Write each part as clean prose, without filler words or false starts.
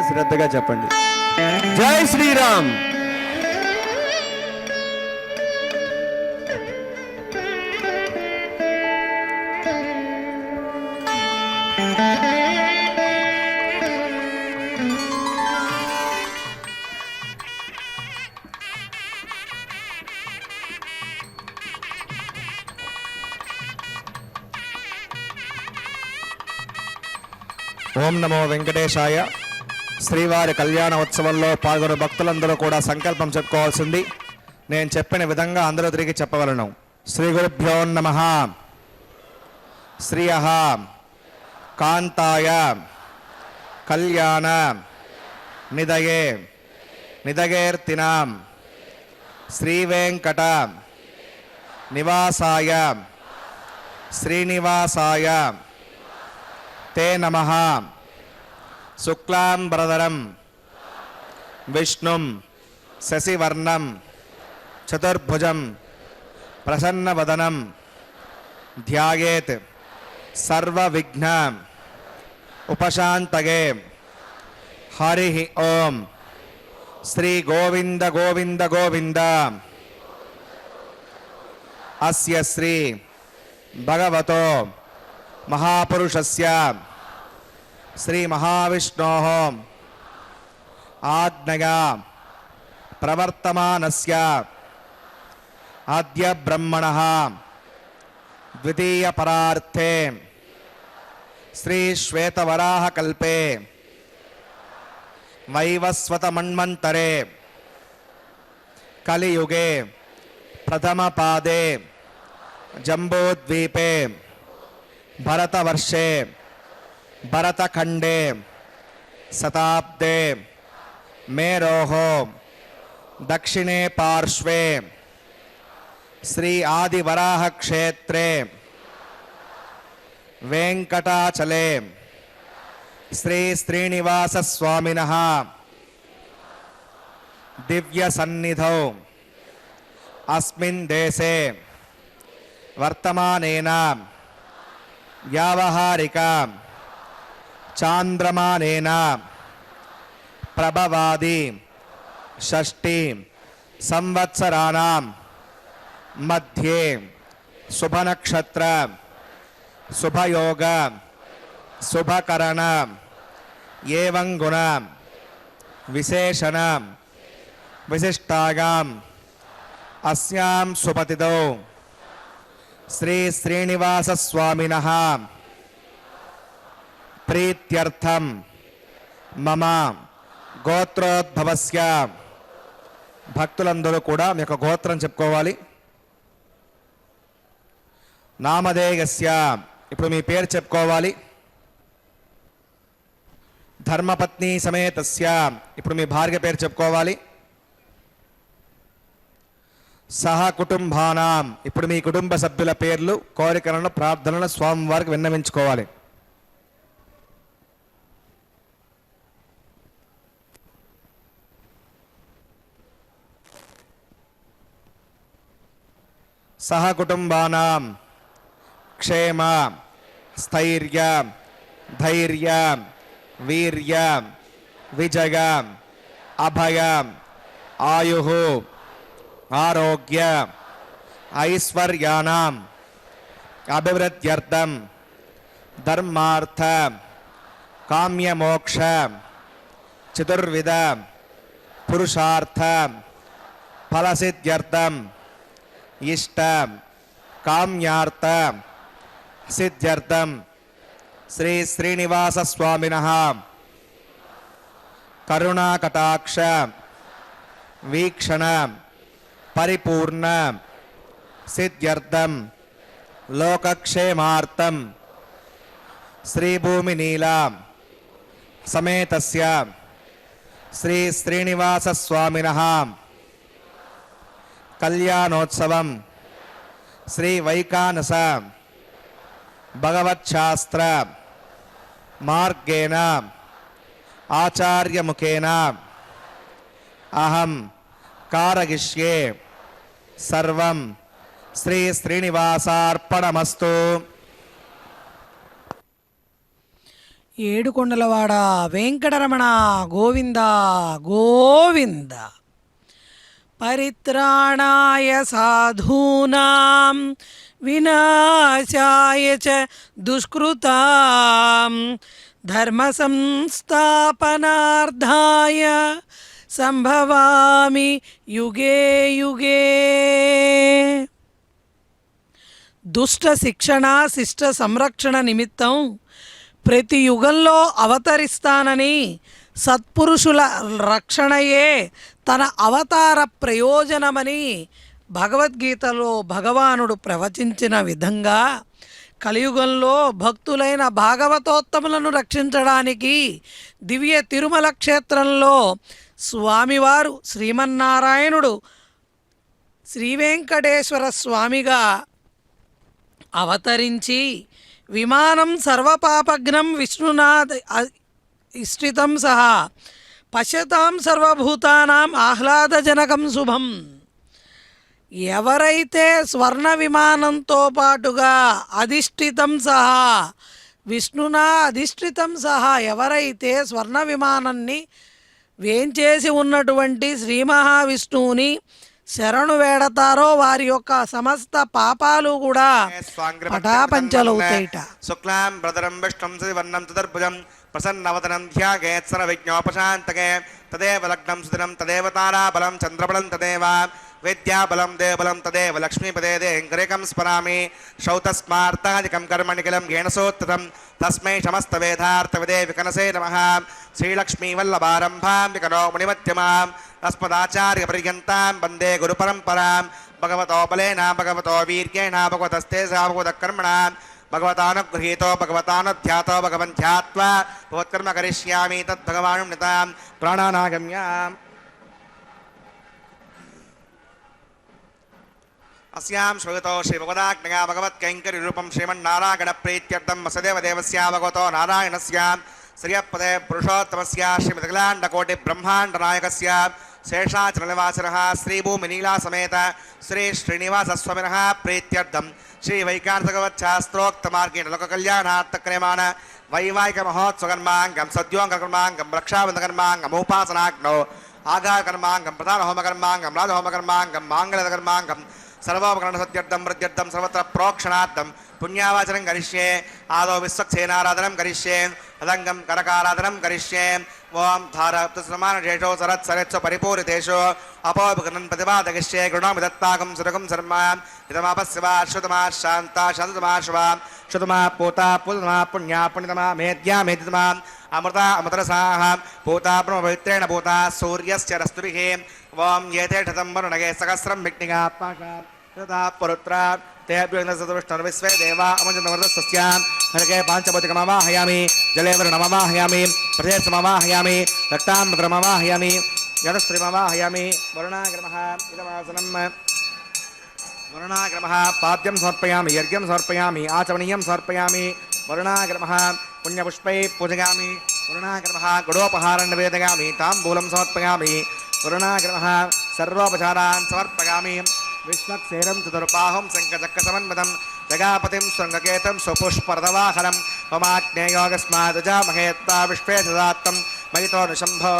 శ్రద్ధగా చెప్పండి. జై శ్రీరామ్. ఓం నమో వెంకటేశాయ. శ్రీవారి కళ్యాణ ఉత్సవంలో పాల్గొన్న భక్తులందరూ కూడా సంకల్పం చెప్పుకోవాల్సింది. నేను చెప్పిన విధంగా అందరూ తిరిగి చెప్పవలను. శ్రీ గురుభ్యో నమః. శ్రీయః కాంతాయ కళ్యాణ నిదయే నిదగేర్తినాం శ్రీవేంకట నివాసాయ శ్రీనివాసాయ తే నమః. శుక్లాంబరధరం విష్ణుం శశివర్ణం చతుర్భుజం ప్రసన్నవదనం ధ్యాయేత్ సర్వవిఘ్న ఉపశాంతగే. హరి ఓం. శ్రీ గోవింద గోవింద గోవింద. అస్య శ్రీ భగవతో మహాపురుషస్య శ్రీ మహావిష్ణోః ఆజ్ఞయా ప్రవర్తమానస్య ఆద్య బ్రహ్మణః ద్వితీయ పరార్థే శ్రీ శ్వేతవరాహ కల్పే వైవస్వత మన్వంతరే కలియుగే ప్రథమ పాదే జంబూద్వీపే భరతవర్షే భరతఖండే శతాబ్దే మేరోః దక్షిణే పార్శ్వే శ్రీ ఆదివరాహ క్షేత్రే వెంకటాచలే శ్రీ శ్రీనివాస స్వామినః దివ్య సన్నిధౌ అస్మిన్ దేశే వర్తమానేన వ్యావహారిక చాంద్రమానేన ప్రభవాది షష్ఠి సంవత్సరాణం మధ్యే శుభనక్షత్ర శుభయోగ శుభకరణ ఏవం గుణ విశేషణ విశిష్టాయాం అస్యాం సుపతితో శ్రీ శ్రీనివాస స్వామినః ప్రీత్యర్థం మమ గోత్రోద్భవస్య. భక్తులందరూ కూడా మీ యొక్క గోత్రం చెప్పుకోవాలి. నామధేయస్య, ఇప్పుడు మీ పేరు చెప్పుకోవాలి. ధర్మపత్ని సమేతస్య, ఇప్పుడు మీ భార్య పేరు చెప్పుకోవాలి. సహ కుటుంబానాం, ఇప్పుడు మీ కుటుంబ సభ్యుల పేర్లు కోరికలను ప్రార్థనలు స్వామివారికి విన్నవించుకోవాలి. సహ కుటుంబానాం క్షేమ స్థైర్య ధైర్య వీర్య విజయ అభయ ఆయుః ఆరోగ్య ఐశ్వర్యానాం అభివృద్ధ్యర్థం ధర్మార్థ కామ్యమోక్ష చతుర్విధ పురుషార్థ ఫలసిద్ధ్యర్థం ఇష్ట కామ్యార్థ సిద్ధ్యర్థం శ్రీ శ్రీనివాస స్వామినః కరుణాకటాక్ష వీక్షణ పరిపూర్ణ సిద్ధ్యర్థం లోకక్షేమార్థం శ్రీభూమినీలా సమేతస్య శ్రీ శ్రీనివాస స్వామినః కళ్యాణోత్సవం శ్రీ వైకానస భగవచ్ఛాస్త్ర మార్గేణ ఆచార్యముఖేన అహం కారయిష్యే సర్వం శ్రీ శ్రీనివాసార్పణమస్తు. ఏడుకొండలవాడ వెంకటరమణ గోవింద గోవింద. పరిత్రాణాయ సాధూనాం వినాశాయ చ దుష్కృతాం ధర్మ సంస్థాపనార్థాయ సంభవామి యుగే యుగే. దుష్ట శిక్షణ శిష్ట సంరక్షణ నిమిత్తం ప్రతి యుగంలో అవతరిస్తానని, సత్పురుషుల రక్షణయే తన అవతార ప్రయోజనమని భగవద్గీతలో భగవానుడు ప్రవచించిన విధంగా కలియుగంలో భక్తులైన భాగవతోత్తములను రక్షించడానికి దివ్య తిరుమల క్షేత్రంలో స్వామివారు శ్రీమన్నారాయణుడు శ్రీవెంకటేశ్వర స్వామిగా అవతరించి విమానం సర్వపాపఘ్నం విష్ణునాథ్ ఇష్టితం సహా పశ్యతాం సర్వభూతానాం ఆహ్లాదజనకం శుభం. ఎవరైతే స్వర్ణ విమానంతో పాటుగా అధిష్ఠితం సహా విష్ణునా అధిష్ఠితం సహా ఎవరైతే స్వర్ణ విమానాన్ని వేంచేసి ఉన్నటువంటి శ్రీ మహావిష్ణువుని శరణు వేడతారో వారి యొక్క సమస్త పాపాలు కూడా పటాపంచలవుతాయిట. శుక్లాం భద్రం విష్ణుం వర్ణం చతుర్భుజం ప్రసన్నవదనం ధ్యాయేత్ సర్వవిఘ్నోపశాంతకే. తదేవ లగ్నం సుదినం తదేవ తారాబలం చంద్రబలం తదేవ విద్యాబలం దేవబలం తదేవ లక్ష్మీపదే దేహంకరేకం స్మరామి. శౌతస్మార్తాదికం కర్మనిఖిలం ఘేనసోత్తతం తస్మై సమస్తవేదార్థవిదే వికనసే నమః. శ్రీలక్ష్మీవల్లభారంభాం వికనో మునిమధ్యమాం అస్మదాచార్యపర్యంతాం వందే గురుపరంపరాం. భగవతో బలేన భగవతో వీర్యేణ భగవతస్తే భగవతకర్మణ భగవతానుగృహీతో భగవతానుధ్యాతో భగవంధ్యాత్వా భగవత్కర్మ కరిష్యామి తద్భగవానుం నితాం ప్రాణానాగమ్యాం. अस्यां श्रूयतो श्रीभगवदाज्ञया भगवत्कैङ्कर्यरूपं श्रीमन्नारायण प्रीत्यर्थं वसुदेव देवस्य भगवतो नारायणस्य श्रियपदे पुरुषोत्तमस्य श्रीमद्गलाण्डकोटिब्रह्माण्डनायकस्य शेषाचलनिवासिनः श्रीभूमिनीलासमेत श्री श्रीनिवासस्वामिनः प्रीत्यर्थं श्रीवैकान्तभगवच्छास्त्रोक्तमार्गेण लोककल्याणार्थक्रियमाण वैवाहिकमहोत्सवकर्माङ्गं सद्योङ्गकर्माङ्गं रक्षाबन्धकर्माङ्गमुपासनाग्नौ आघारकर्माङ्गं प्रधानहोमकर्माङ्गं राजहोमकर्माङ्गं माङ्गल्यकर्माङ्गं सर्वोपकरण सत्यर्थं प्रत्यर्थं सर्वत्र प्रोक्षणार्थं पुण्यावाचनं करिष्ये. आदौ विश्वक्सेनाराधनं करिष्ये. तदङ्गं करकाराधनं करिष्ये. ओं धारप्तसमानशेषो सरत्सरेत्सु परिपूरितेषु अपोपकरणं प्रतिपादयिष्ये. गृणामि दत्ताकं सुरकं शर्मा इदमापस्यवा श्रुतमा शान्ता शान्ततमा शिवा श्रुतमा पूता पूतमा पुण्या पुण्यतमा मेद्या मेदितमा अमृता अमृतरसाः पूता ब्रह्मपवित्रेण पूता सूर्यस्य रस्तुभिः. ओं येते शतं वरुणगे सहस्रं विघ्निकात्मका पुरुत्रा तेभ्यविष्णुर्विश्वे देवा अमृतमृतस्यां नरके पाञ्चभौतिकमवाहयामि. जले वरुणमवाहयामि. प्रदेशमवाहयामि. रक्ताम्बरमवाहयामि. यदस्त्रिमवाहयामि. वरुणाग्रमः इदमासनं वरुणाग्रमः पाद्यं समर्पयामि. यज्ञं समर्पयामि. आचमनीयं समर्पयामि. वरुणाग्रमः पुण्यपुष्पैः पूजयामि. वरुणाग्रमः गुडोपहारं निवेदयामि. ताम्बूलं समर्पयामि. वरुणाग्रमः सर्वोपचारान् समर्पयामि. विश्वक्सेनं चतुर्बाहुं शङ्खचक्रसमन्वितं जगापतिं शृङ्गकेतं सुपुष्परदवाहनं ममाग्नेयोगस्मादजामहेत्ता विश्वे ददात्तं महितो निशम्भो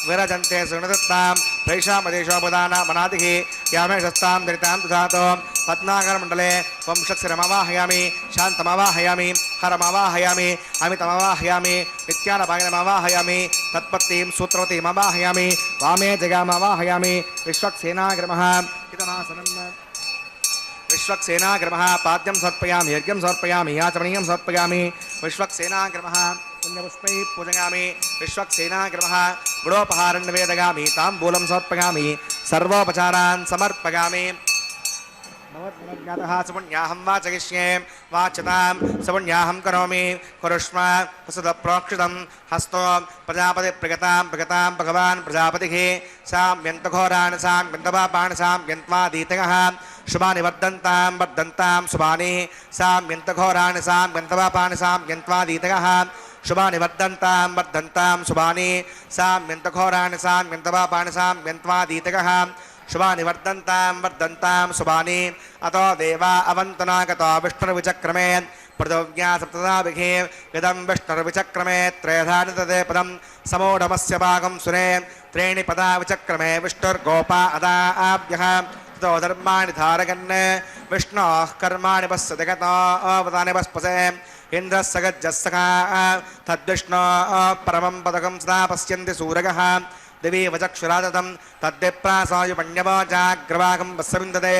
विरजन्ते सुनदत्तां प्रैषामदेशोपदानामनादिः यामेशस्तां दरितां दधातो. पद्माकरमण्डले वंशक्षरमवाहयामि. शान्तमवाहयामि. हरमवाहयामि. अमितमवाहयामि. नित्यानपायनमवाहयामि. तत्पत्तिं सूत्रवतीमवाहयामि. वामे जगामवाहयामि. विश्वक्सेनाग्रमः इदमासनं विश्वक्सेनाग्रमः पाद्यं समर्पयामि. यज्ञं समर्पयामि. आचमनीयं समर्पयामि. विश्वक्सेनाग्रमः पुण्यपुष्पैः पूजयामि. विश्वक्सेनाग्रमः गुडोपहारं निवेदयामि. ताम्बूलं समर्पयामि. सर्वोपचारान् समर्पयामि. भवद्गुणज्ञातः सुपुण्याहं वाचयिष्ये. वाच्यतां सुपुण्याहं करोमि. कुरुष्म वसुधप्रोक्षितं हस्तो प्रजापतिप्रगतां प्रगतां भगवान् प्रजापतिः साम्यन्तघोरान् साम्यन्तपापान् साम्यन्त्वादीतयः शुभानि वर्धन्तां वर्धन्तां शुभानि साम्यन्तघोरान् साम्यन्तपापान् साम्यन्त्वादीतयः शुभानि वर्धन्तां वर्धन्तां शुभानि साम्यन्तघोरान् साम्यन्तपापान् साम्यन्त्वादीतयः शुभानि वर्धन्तां वर्धन्तां शुभानि. अतो देवा अवन्तनागतो विष्णुर्विचक्रमे पृथिव्या सप्तदाभिघे इदं विष्णुर्विचक्रमे त्रयधानि तदे पदं समूढमस्य भागं सुरे त्रीणि पदा विचक्रमे विष्णुर्गोपा अदाभ्यः ततो धर्माणि धारयन् विष्णोः कर्माणि पश्य जगतावतानि पस्पसे इन्द्रस्य गज्जस्सखा तद्विष्णो परमं पदकं सदा पश्यन्ति सूरगः दिवि वचक्षुरादतं तद्विप्रासायुपण्यवो जाग्रवागं वत्सविन्दते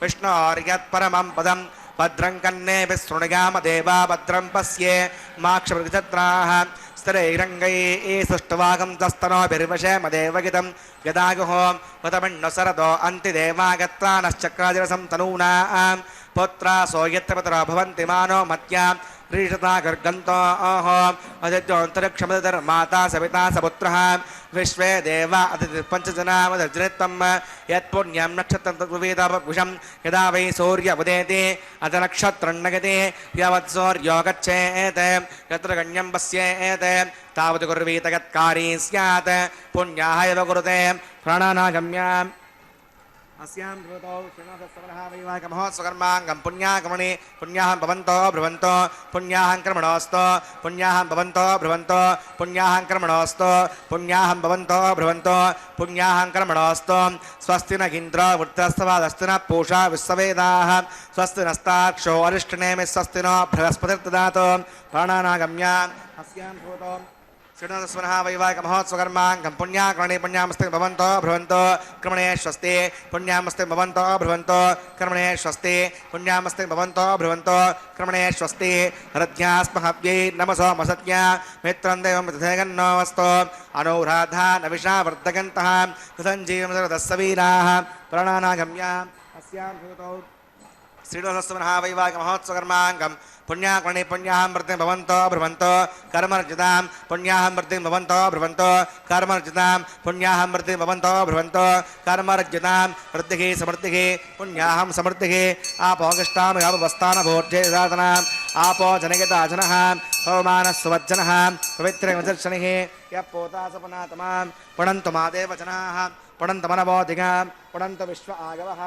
विष्णोर्यत्परमं पदं भद्रं कन्नेभिः शृणुयाम देवा भद्रं पश्ये माक्षमृगछत्राः स्थिरैरङ्गैः सुष्ठुवागं तस्तनोभिर्वशेम देवगितं यदायुः वतमण्णुसरदो अन्तिदेवागत्वा नश्चक्रादिरसं तनूनां पुत्रा सोयत्रपतरो भवन्ति मानो मत्या रीषता गर्गन्तो अदित्योऽन्तरिक्षमधर्माता सविता सपुत्रः विश्वे देवा अतिपञ्चजनामदर्जनित्वं यत्पुण्यं नक्षत्रं तद्विवेदविषं यदा वै सूर्य उदेति अथ नक्षत्रं नगति यावत् सूर्यो गच्छेत् यत्र गण्यं पश्येत् तावत् कुर्वीत यत्कारी स्यात् पुण्याः एव कुरुते प्राणानागम्याम् अस्यां भूतौ श्रीनाथस्तवनः वैवाहिकमहोत्सवकर्माङ्गं पुण्यागमने पुण्याहं भवन्तो ब्रुवन्तो पुण्याहं कर्मणोऽस्तो पुण्याहं भवन्तो ब्रुवन्तो पुण्याहं कर्मणोऽस्तो पुण्याहं भवन्तो ब्रुवन्तो पुण्याहं कर्मणोऽस्तो स्वस्ति न इन्द्रो वृत्तस्तवादस्ति न पूषा विश्ववेदाः स्वस्ति नस्ताक्षो अरिष्टनेमि स्वस्ति नो बृहस्पतिर्ददातु प्राणानागम्या अस्यां भूतौ श्रीनाथस्वनः वैवाहिकमहोत्सवकर्माङ्गं पुण्याकर्णे पुण्यामस्ते भवन्तो ब्रुवन्तो कर्मणे स्वस्ति पुण्यामस्ते भवन्तो ब्रुवन्तो कर्मणे स्वस्ति पुण्यामस्ते भवन्तो ब्रुवन्तो कर्मणे स्वस्ति हृद्यास्महव्यै नमसो मसत्या मित्रं देवं तथेगन्नो वस्तु अनुराधा नविषा वर्धगन्तः तथञ्जीवनसवीराः प्राणानागम्या अस्यां भूतौ श्रीनाथस्वनः वैवाहिकमहोत्सवकर्माङ्गं पुण्याकर्णे पुण्याहं वृद्धिं भवन्तो ब्रुवन्तो कर्मर्जितां पुण्याहं वृद्धिं भवन्तो ब्रुवन्तो कर्मर्जितां पुण्याहं वृद्धिं भवन्तो ब्रुवन्तो कर्मर्जितां वृद्धिः समृद्धिः पुण्याहं समृद्धिः आपोगिष्टामवस्थानभोज्ये साधनाम् आपो जनगिताजनः पवमानस्वज्जनः पवित्रमदर्शनिः यः पोतासपनातमां पुणन्तु मादेव जनाः पुणन्तमनवोधिगां पुणन्तु विश्व आगवः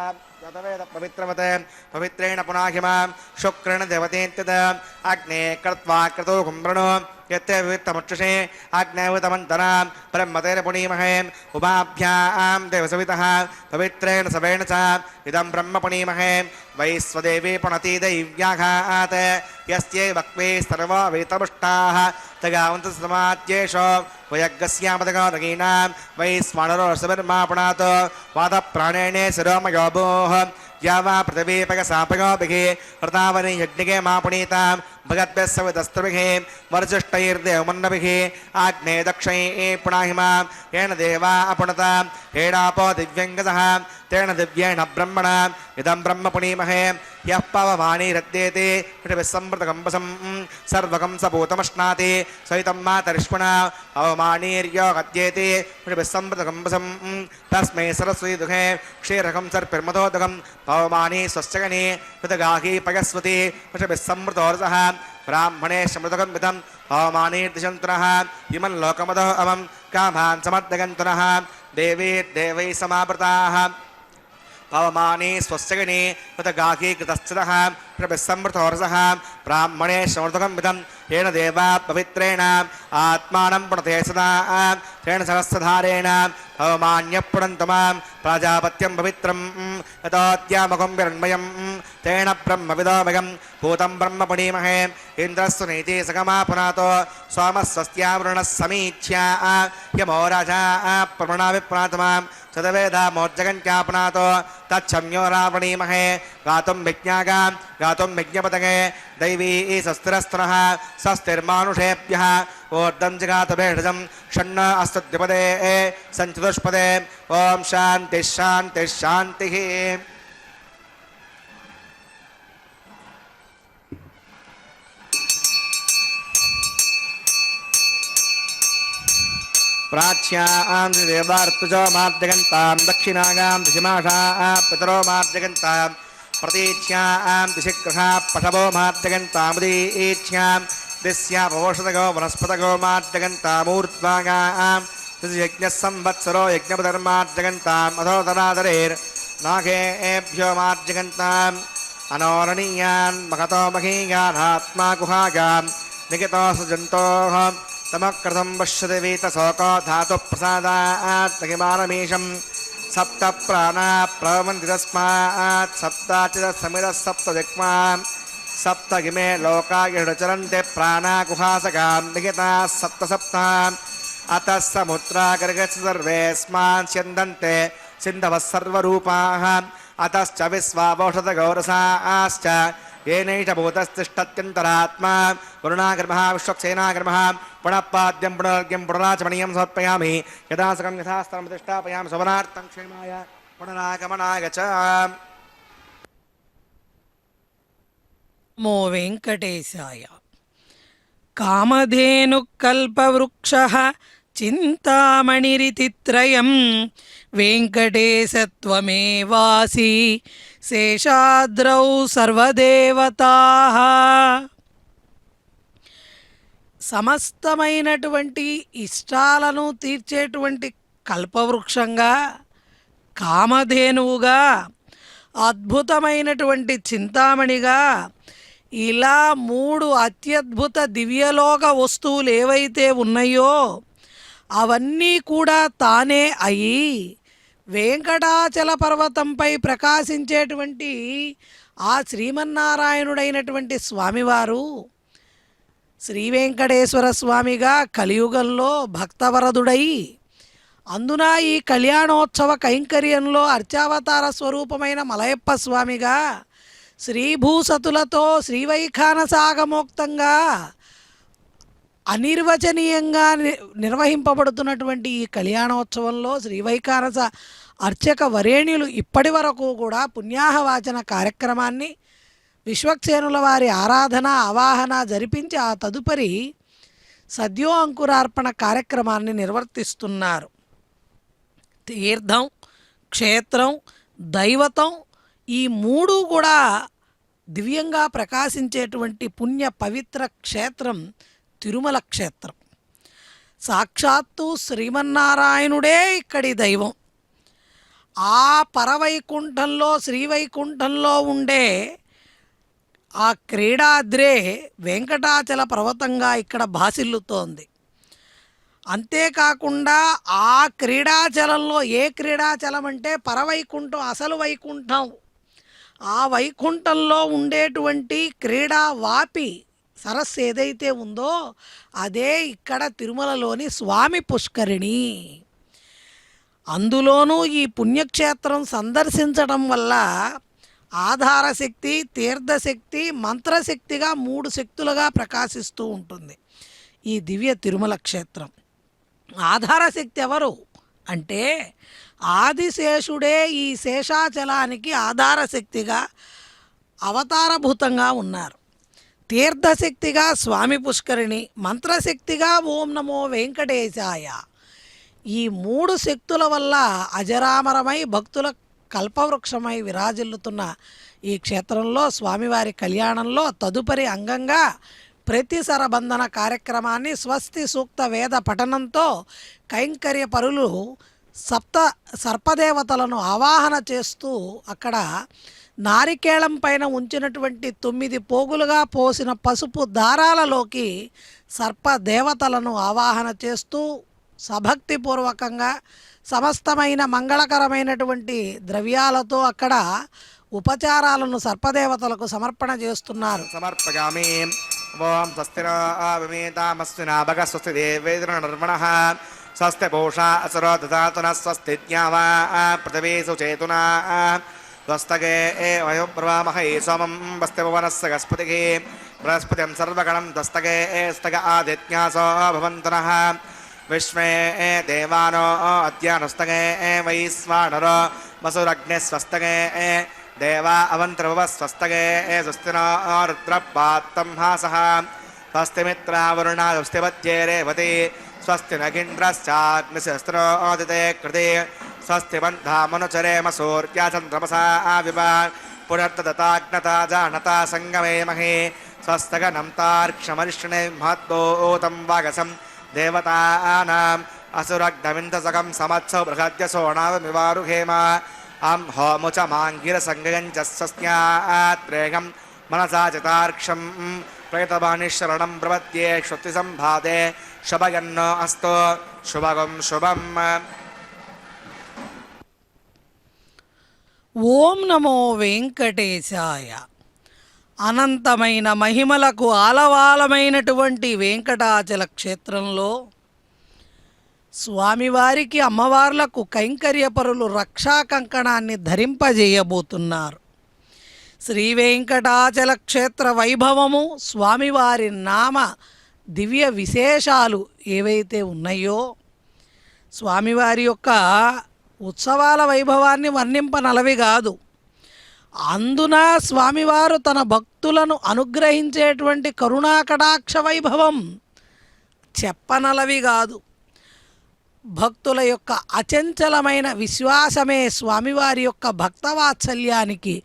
यतवेद पवित्रवते पवित्रेण पुनाहिमां शुक्रेण देवतेत्यद अग्ने कृत्वा क्रतो कुम्भृणो यत्ते विवित्तमुक्षसे अग्नेवितमन्तरां ब्रह्मतेन पुणीमहे उभाभ्यां देवसवितः पवित्रेण सवेण च इदं ब्रह्म पुणीमहे वैश्वदेवी पुणति दैव्याघात् यस्यै वक्वे सर्वा वेतपुष्टाः तगावन्तसमाद्येषो वयज्ञस्यामदगौरगीनां वैश्वानरोऽसविर्मा पुणात् वादप्राणेने शिरोमयोभोः या वा पृथिवीपगसापयोभिः वृतावनि यज्ञिके मा पुनीतां भगद्भिः सवितस्त्रिभिः वर्जिष्ठैर्देवमन्नभिः आग्ने दक्षैः पुणाहिमां येन देवा अपुणतां हेडापो दिव्यङ्गतः तेन दिव्येण ब्रह्मणा इदं ब्रह्म पुणीमहे यः पवमानीरद्येति पृथिविस्सम्मृतकम्बसं सर्वकं सपूतमश्नाति सहितं मातरिष्मणा अवमानीर्योगद्येति पृथिविस्सम्मृतकम्बसं तस्मै सरस्वती दुःखे क्षीरकं सर्पिर्मधोदकं पवमानी स्वश्चगनी पृथगाही पयस्वती पृथिविस्सम्मृतोरसः ब्राह्मणे समृतकं विधं पवमानीर्दिशन्तुनः इमं लोकमदः अवं कामान् समर्दगन्तुनः देवैः समावृताः पवमानी स्वस्यगिनी पृथगाही कृतश्चितः प्रभिस्समृतोरसः ब्राह्मणे समृतकं विधं येन देवा पवित्रेण आत्मानं पुणते सदा तेन सहस्रधारेण पवमान्यः पुणन्तु मां प्राजापत्यं पवित्रं यतोऽद्यामकं विरण्मयं तेन ब्रह्मविदोमयं भूतं ब्रह्म पुणीमहे इन्द्रस्य नीति सगमा पुनातो सोमस्वस्त्यावरुणः समीच्या यमो राजा प्रमणाभिप्रातमां सदवेदामोज्जगन्त्यापुनातो तच्छम्यो रावणीमहे गातुं विज्ञागां गातुं विज्ञपतगे दैवी स्वस्तिरस्तनः स्वस्तिर्मानुषेभ्यः ऊर्ध्वं जगातभेषजं षण्ण अस्तुद्विपदे सञ्चतुष्पदे ॐ शान्तिः शान्तिः शान्तिः प्राच्यां देवार्तुजो मार्जगन्तां दक्षिणागां दिशिमाषाः पितरो मार्जगन्तां प्रतीच्यां दिशिकृषा पशवो मार्जगन्तामुदीच्यां दिस्यापवोषतगो वनस्पतगो मार्जगन्तामूर्ध्वागां यज्ञः संवत्सरो यज्ञपधर्मार्जगन्ताम् अधोदरादरेर्नागेभ्यो मार्जगन्तां अनोरणीयान् महतो महीयानात्मा गुहागान् निकितो सजन्तोः तमकृतं पश्यति वीतशोको धातुप्रसादात् महिमानमीशम् सप्त प्राणा प्रवन्ति तस्मात् सप्ताचिदसमिरः सप्तदिक्मा सप्तगिमे लोका यडचरन्ते प्राणा गुहासगान् निकिताः सप्त सप्ता अतः समुद्रागर्गस्य सर्वेऽस्मान् स्यन्दन्ते सिन्धवः सर्वरूपाः अतश्च विश्वावौषधगौरसाश्च येनैष भूतस्तिष्ठत्यन्तरात्मा वरुणागर्भः विश्वक्सेनागर्भः पुनः पाद्यं पुनर्घ्यं पुनराचमनीयं समर्पयामि यदा सकं यथास्तरं प्रतिष्ठापयामि सवनार्थं क्षेमाय पुनरागमनाय च मो वेङ्कटेशाय कामधेनुकल्पवृक्षः चिन्तामणिरिति त्रयं वेङ्कटेशत्वमेवासि శేషాద్రౌ సర్వదేవతాః. సమస్తమైనటువంటి ఇష్టాలను తీర్చేటువంటి కల్పవృక్షంగా, కామధేనువుగా, అద్భుతమైనటువంటి చింతామణిగా, ఇలా 3 అత్యద్భుత దివ్యలోక వస్తువులు ఏవైతే ఉన్నాయో అవన్నీ కూడా తానే అయి వెంకటాచల పర్వతంపై ప్రకాశించేటువంటి ఆ శ్రీమన్నారాయణుడైనటువంటి స్వామివారు శ్రీ వెంకటేశ్వర స్వామిగా కలియుగంలో భక్తవరదుడై అందున ఈ కళ్యాణోత్సవ కైంకర్యంలో అర్చావతార స్వరూపమైన మలయప్ప స్వామిగా శ్రీభూసతులతో శ్రీవైఖానసాగమోక్తంగా అనిర్వచనీయంగా నిర్వహింపబడుతున్నటువంటి ఈ కళ్యాణోత్సవంలో శ్రీవైఖానస అర్చక వరేణ్యులు ఇప్పటి వరకు కూడా పుణ్యాహవాచన కార్యక్రమాన్ని విశ్వక్సేనుల వారి ఆరాధన ఆవాహన జరిపించి ఆ తదుపరి సద్యో అంకురార్పణ కార్యక్రమాన్ని నిర్వర్తిస్తున్నారు. తీర్థం, క్షేత్రం, దైవతం ఈ 3 కూడా దివ్యంగా ప్రకాశించేటువంటి పుణ్య పవిత్ర క్షేత్రం తిరుమల క్షేత్రం. సాక్షాత్తు శ్రీమన్నారాయణుడే ఇక్కడి దైవం. ఆ పరవైకుంఠంలో శ్రీవైకుంఠంలో ఉండే ఆ క్రీడాద్రే వెంకటాచల పర్వతంగా ఇక్కడ భాసిల్లుతోంది. అంతేకాకుండా ఆ క్రీడాచలంలో ఏ క్రీడాచలం అంటే పరవైకుంఠం, అసలు వైకుంఠం, ఆ వైకుంఠంలో ఉండేటువంటి క్రీడా వాపి సరస్సు ఏదైతే ఉందో అదే ఇక్కడ తిరుమలలోని స్వామి పుష్కరిణి. అందులోనూ ఈ పుణ్యక్షేత్రం సందర్శించడం వల్ల ఆధారశక్తి, తీర్థశక్తి, మంత్రశక్తిగా 3 శక్తులుగా ప్రకాశిస్తూ ఉంటుంది ఈ దివ్య తిరుమల క్షేత్రం. ఆధారశక్తి ఎవరు అంటే ఆదిశేషుడే ఈ శేషాచలానికి ఆధారశక్తిగా అవతారభూతంగా ఉన్నారు. తీర్థశక్తిగా స్వామి పుష్కరిణి, మంత్రశక్తిగా ఓం నమో వెంకటేశాయ. ఈ 3 శక్తుల వల్ల అజరామరమై భక్తుల కల్పవృక్షమై విరాజిల్లుతున్న ఈ క్షేత్రంలో స్వామివారి కళ్యాణంలో తదుపరి అంగంగా ప్రతి సరబంధన కార్యక్రమాన్ని స్వస్తి సూక్త వేద పఠనంతో కైంకర్య పరులు సర్పదేవతలను ఆవాహన చేస్తూ అక్కడ నారికేళం పైన ఉంచినటువంటి 9 పోగులుగా పోసిన పసుపు దారాలలోకి సర్పదేవతలను ఆవాహన చేస్తూ సభక్తిపూర్వకంగా సమస్తమైన మంగళకరమైనటువంటి ద్రవ్యాలతో అక్కడ ఉపచారాలను సర్పదేవతలకు సమర్పణ చేస్తున్నారు. సమర్పయామి. ఓం స్వస్తిన విమేతామస్మినా భగ స్వస్తి దేవేంద్ర నిర్మణః స్వస్తి పూషా అసురో దదాతున స్వస్తి జ్ఞావా పృథివీసు చేతునా స్వస్తగే వయోబ్రవామహై సోమం వస్తి భువనస్య గస్పతిః బృహస్పతిం సర్వగణం దస్తగే స్తగ ఆదిత్యాసో భవంతునః విశ్వే దేవానో అద్యానుస్తగే వైశ్వానరో వసురగ్నే స్వస్తగే దేవా అవంత్రభువ స్వస్తగే స్వస్తినో రుద్రపాత్తం హాసః స్వస్తి మిత్రావరుణ స్వస్తిపత్యే రేవతి స్వస్తి నగింద్రశ్చాగ్నిశస్త్రోదితే కృతే స్వస్తి బంధామనుచరేమ సూర్యా చంద్రమసా వివ పునర్దతాగ్నతా జానతా సంగమే మహే స్వస్తగనం తార్క్షమరిష్ణే మహద్భూతం వాగసం దేవతానాం అసురగ్నవిందసకం సమత్సౌ బృహద్యసోణావమివారుహేమ హోముచ మాంగిరసంగంచస్యాత్రేగం మనసా చితార్క్షం ప్రయతమాని శరణం ప్రపద్యే శ్రుతి సంభాదే శుభగన్నో అస్తో శుభగం శుభం. ఓం నమో వెంకటేశాయ. అనంతమైన మహిమలకు ఆలవాలమైనటువంటి వెంకటాచల క్షేత్రంలో స్వామివారికి అమ్మవార్లకు కైంకర్యపరులు రక్షా కంకణాన్ని ధరింపజేయబోతున్నారు. శ్రీ వెంకటాచల క్షేత్ర వైభవము, స్వామివారి నామ దివ్య విశేషాలు ఏవైతే ఉన్నాయో, స్వామివారి యొక్క ఉత్సవాల వైభవాన్ని వర్ణింపనలవి కాదు. అందున స్వామివారు తన భక్తులను అనుగ్రహించేటువంటి కరుణాకటాక్ష వైభవం చెప్పనలవి కాదు. భక్తుల యొక్క అచంచలమైన విశ్వాసమే స్వామివారి యొక్క భక్తవాత్సల్యానికి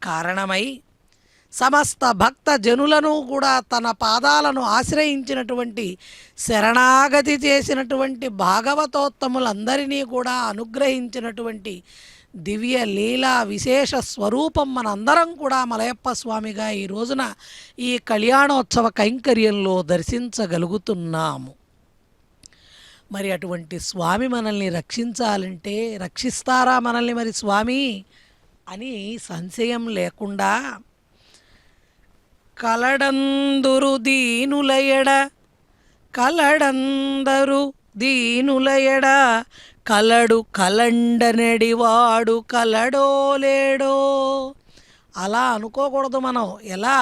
కారణమై సమస్త భక్త జనులను కూడా తన పాదాలను ఆశ్రయించినటువంటి శరణాగతి చేసినటువంటి భాగవతోత్తములందరినీ కూడా అనుగ్రహించినటువంటి దివ్య లీలా విశేష స్వరూపం మనందరం కూడా మలయప్ప స్వామిగా ఈ రోజున ఈ కళ్యాణోత్సవ కైంకర్యంలో దర్శించగలుగుతున్నాము. మరి అటువంటి స్వామి మనల్ని రక్షించాలంటే రక్షిస్తారా మనల్ని మరి స్వామి అని సంశయం లేకుండా, కలడందురు దీనులయడ కలడందరు దీనులయడ కలడు కలండనెడివాడు కలడో లేడో. అలా అనుకోకూడదు మనం. ఎలా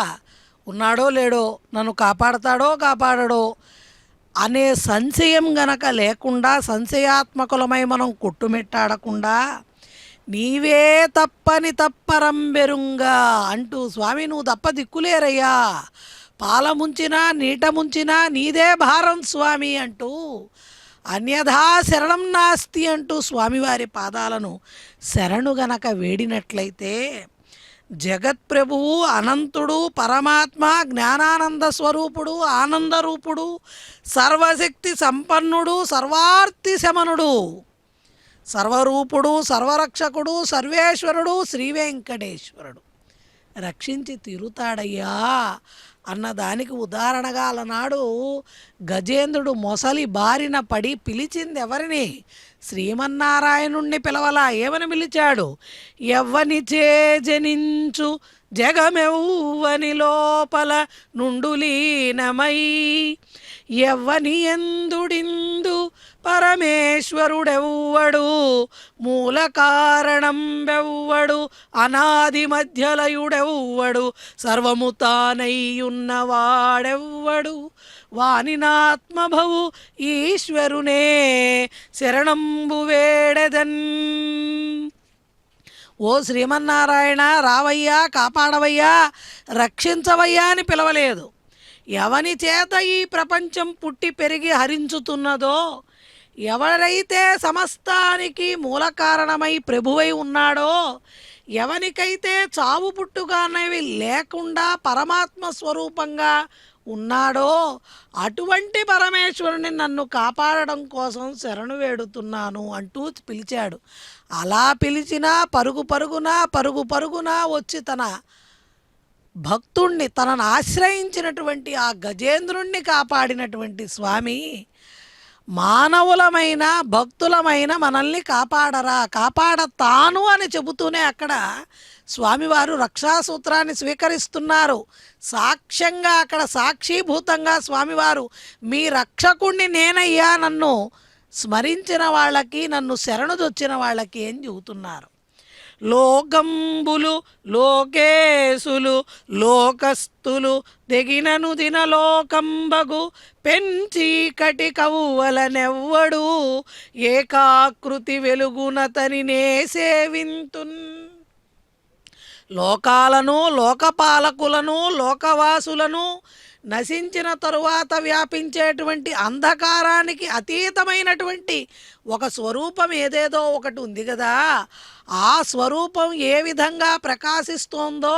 ఉన్నాడో లేడో, నన్ను కాపాడతాడో కాపాడడో అనే సంశయం గనక లేకుండా, సంశయాత్మకులమై మనం కొట్టుమిట్టాడకుండా, నీవే తప్పని తప్పరంబెరుంగా అంటూ స్వామి నువ్వు తప్ప దిక్కులేరయ్యా, పాల ముంచినా నీట ముంచినా నీదే భారం స్వామి అంటూ, అన్యథా శరణం నాస్తి అంటూ స్వామివారి పాదాలను శరణు గనక వేడినట్లయితే, జగత్ప్రభువు అనంతుడు పరమాత్మ జ్ఞానానంద స్వరూపుడు ఆనందరూపుడు సర్వశక్తి సంపన్నుడు సర్వార్తి శమనుడు సర్వరూపుడు సర్వరక్షకుడు సర్వేశ్వరుడు శ్రీ వెంకటేశ్వరుడు రక్షించి తీరుతాడయ్యా అన్నదానికి ఉదాహరణగా అలనాడు గజేంద్రుడు మొసలి బారిన పడి పిలిచింది ఎవరిని? శ్రీమన్నారాయణుణ్ణి పిలవలా. ఏమని పిలిచాడు? ఎవ్వని జనించు జగమెవ్వని లోపల నుండులీనమై ఎవ్వని ఎందుడిందు పరమేశ్వరుడెవ్వడు మూల కారణం వెవ్వడు అనాది మధ్యలయుడెవ్వడు సర్వము తానయ్యున్నవాడెవ్వడు వానినాత్మభవు ఈశ్వరునే శరణంబు వేడెదన్. ఓ శ్రీమన్నారాయణ రావయ్యా, కాపాడవయ్యా, రక్షించవయ్యా అని పిలవలేదు. ఎవని చేత ఈ ప్రపంచం పుట్టి పెరిగి హరించుతున్నదో, ఎవరైతే సమస్తానికి మూల కారణమై ప్రభువై ఉన్నాడో, ఎవనికైతే చావు పుట్టుగా అనేవి లేకుండా పరమాత్మ స్వరూపంగా ఉన్నాడో, అటువంటి పరమేశ్వరుని నన్ను కాపాడడం కోసం శరణు వేడుతున్నాను అంటూ పిలిచాడు. అలా పిలిచినా పరుగు పరుగున వచ్చి తన భక్తుణ్ణి తనను ఆశ్రయించినటువంటి ఆ గజేంద్రుణ్ణి కాపాడినటువంటి స్వామి మానవులమైన భక్తులమైన మనల్ని కాపాడతాను అని చెబుతూనే అక్కడ స్వామివారు రక్షాసూత్రాన్ని స్వీకరిస్తున్నారు. సాక్ష్యంగా అక్కడ సాక్షిభూతంగా స్వామివారు మీ రక్షకుణ్ణి నేనయ్యా, నన్ను స్మరించిన వాళ్ళకి నన్ను శరణుదొచ్చిన వాళ్ళకి ఏం చెబుతున్నారు. లోకంబులు లోకేశులు లోకస్తులు తెగినను దినలోకంబగు పెంచీకటి కవ్వలనెవ్వడు ఏకాకృతి వెలుగునతనినే సేవింతున్. లోకాలను లోకపాలకులను లోకవాసులను నశించిన తరువాత వ్యాపించేటువంటి అంధకారానికి అతీతమైనటువంటి ఒక స్వరూపం ఏదేదో ఒకటి ఉంది కదా, ఆ స్వరూపం ఏ విధంగా ప్రకాశిస్తోందో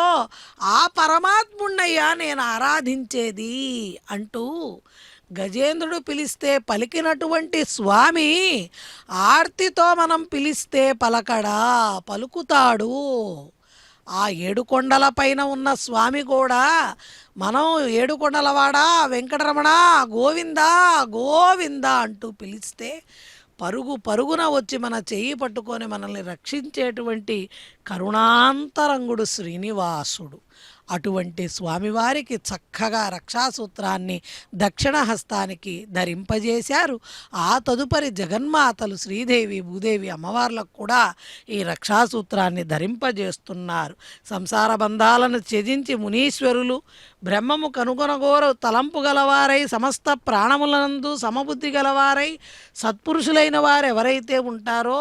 ఆ పరమాత్ముణ్ణయ్యా నేను ఆరాధించేది అంటూ గజేంద్రుడు పిలిస్తే పలికినటువంటి స్వామి ఆర్తితో మనం పిలిస్తే పలకడా, పలుకుతాడు. ఆ ఏడుకొండల పైన ఉన్న స్వామి కూడా మనం ఏడుకొండలవాడా వెంకటరమణ గోవిందా గోవిందా అంటూ పిలిస్తే పరుగు పరుగున వచ్చి మన చెయ్యి పట్టుకొని మనల్ని రక్షించేటువంటి కరుణాంతరంగుడు శ్రీనివాసుడు. అటువంటి స్వామివారికి చక్కగా రక్షాసూత్రాన్ని దక్షిణ హస్తానికి ధరింపజేశారు. ఆ తదుపరి జగన్మాతలు శ్రీదేవి భూదేవి అమ్మవార్లకు కూడా ఈ రక్షాసూత్రాన్ని ధరింపజేస్తున్నారు. సంసార బంధాలను త్యజించి మునీశ్వరులు బ్రహ్మము కనుగొనగోరు తలంపు గలవారై సమస్త ప్రాణములందు సమబుద్ధి గలవారై సత్పురుషులైన వారు ఎవరైతే ఉంటారో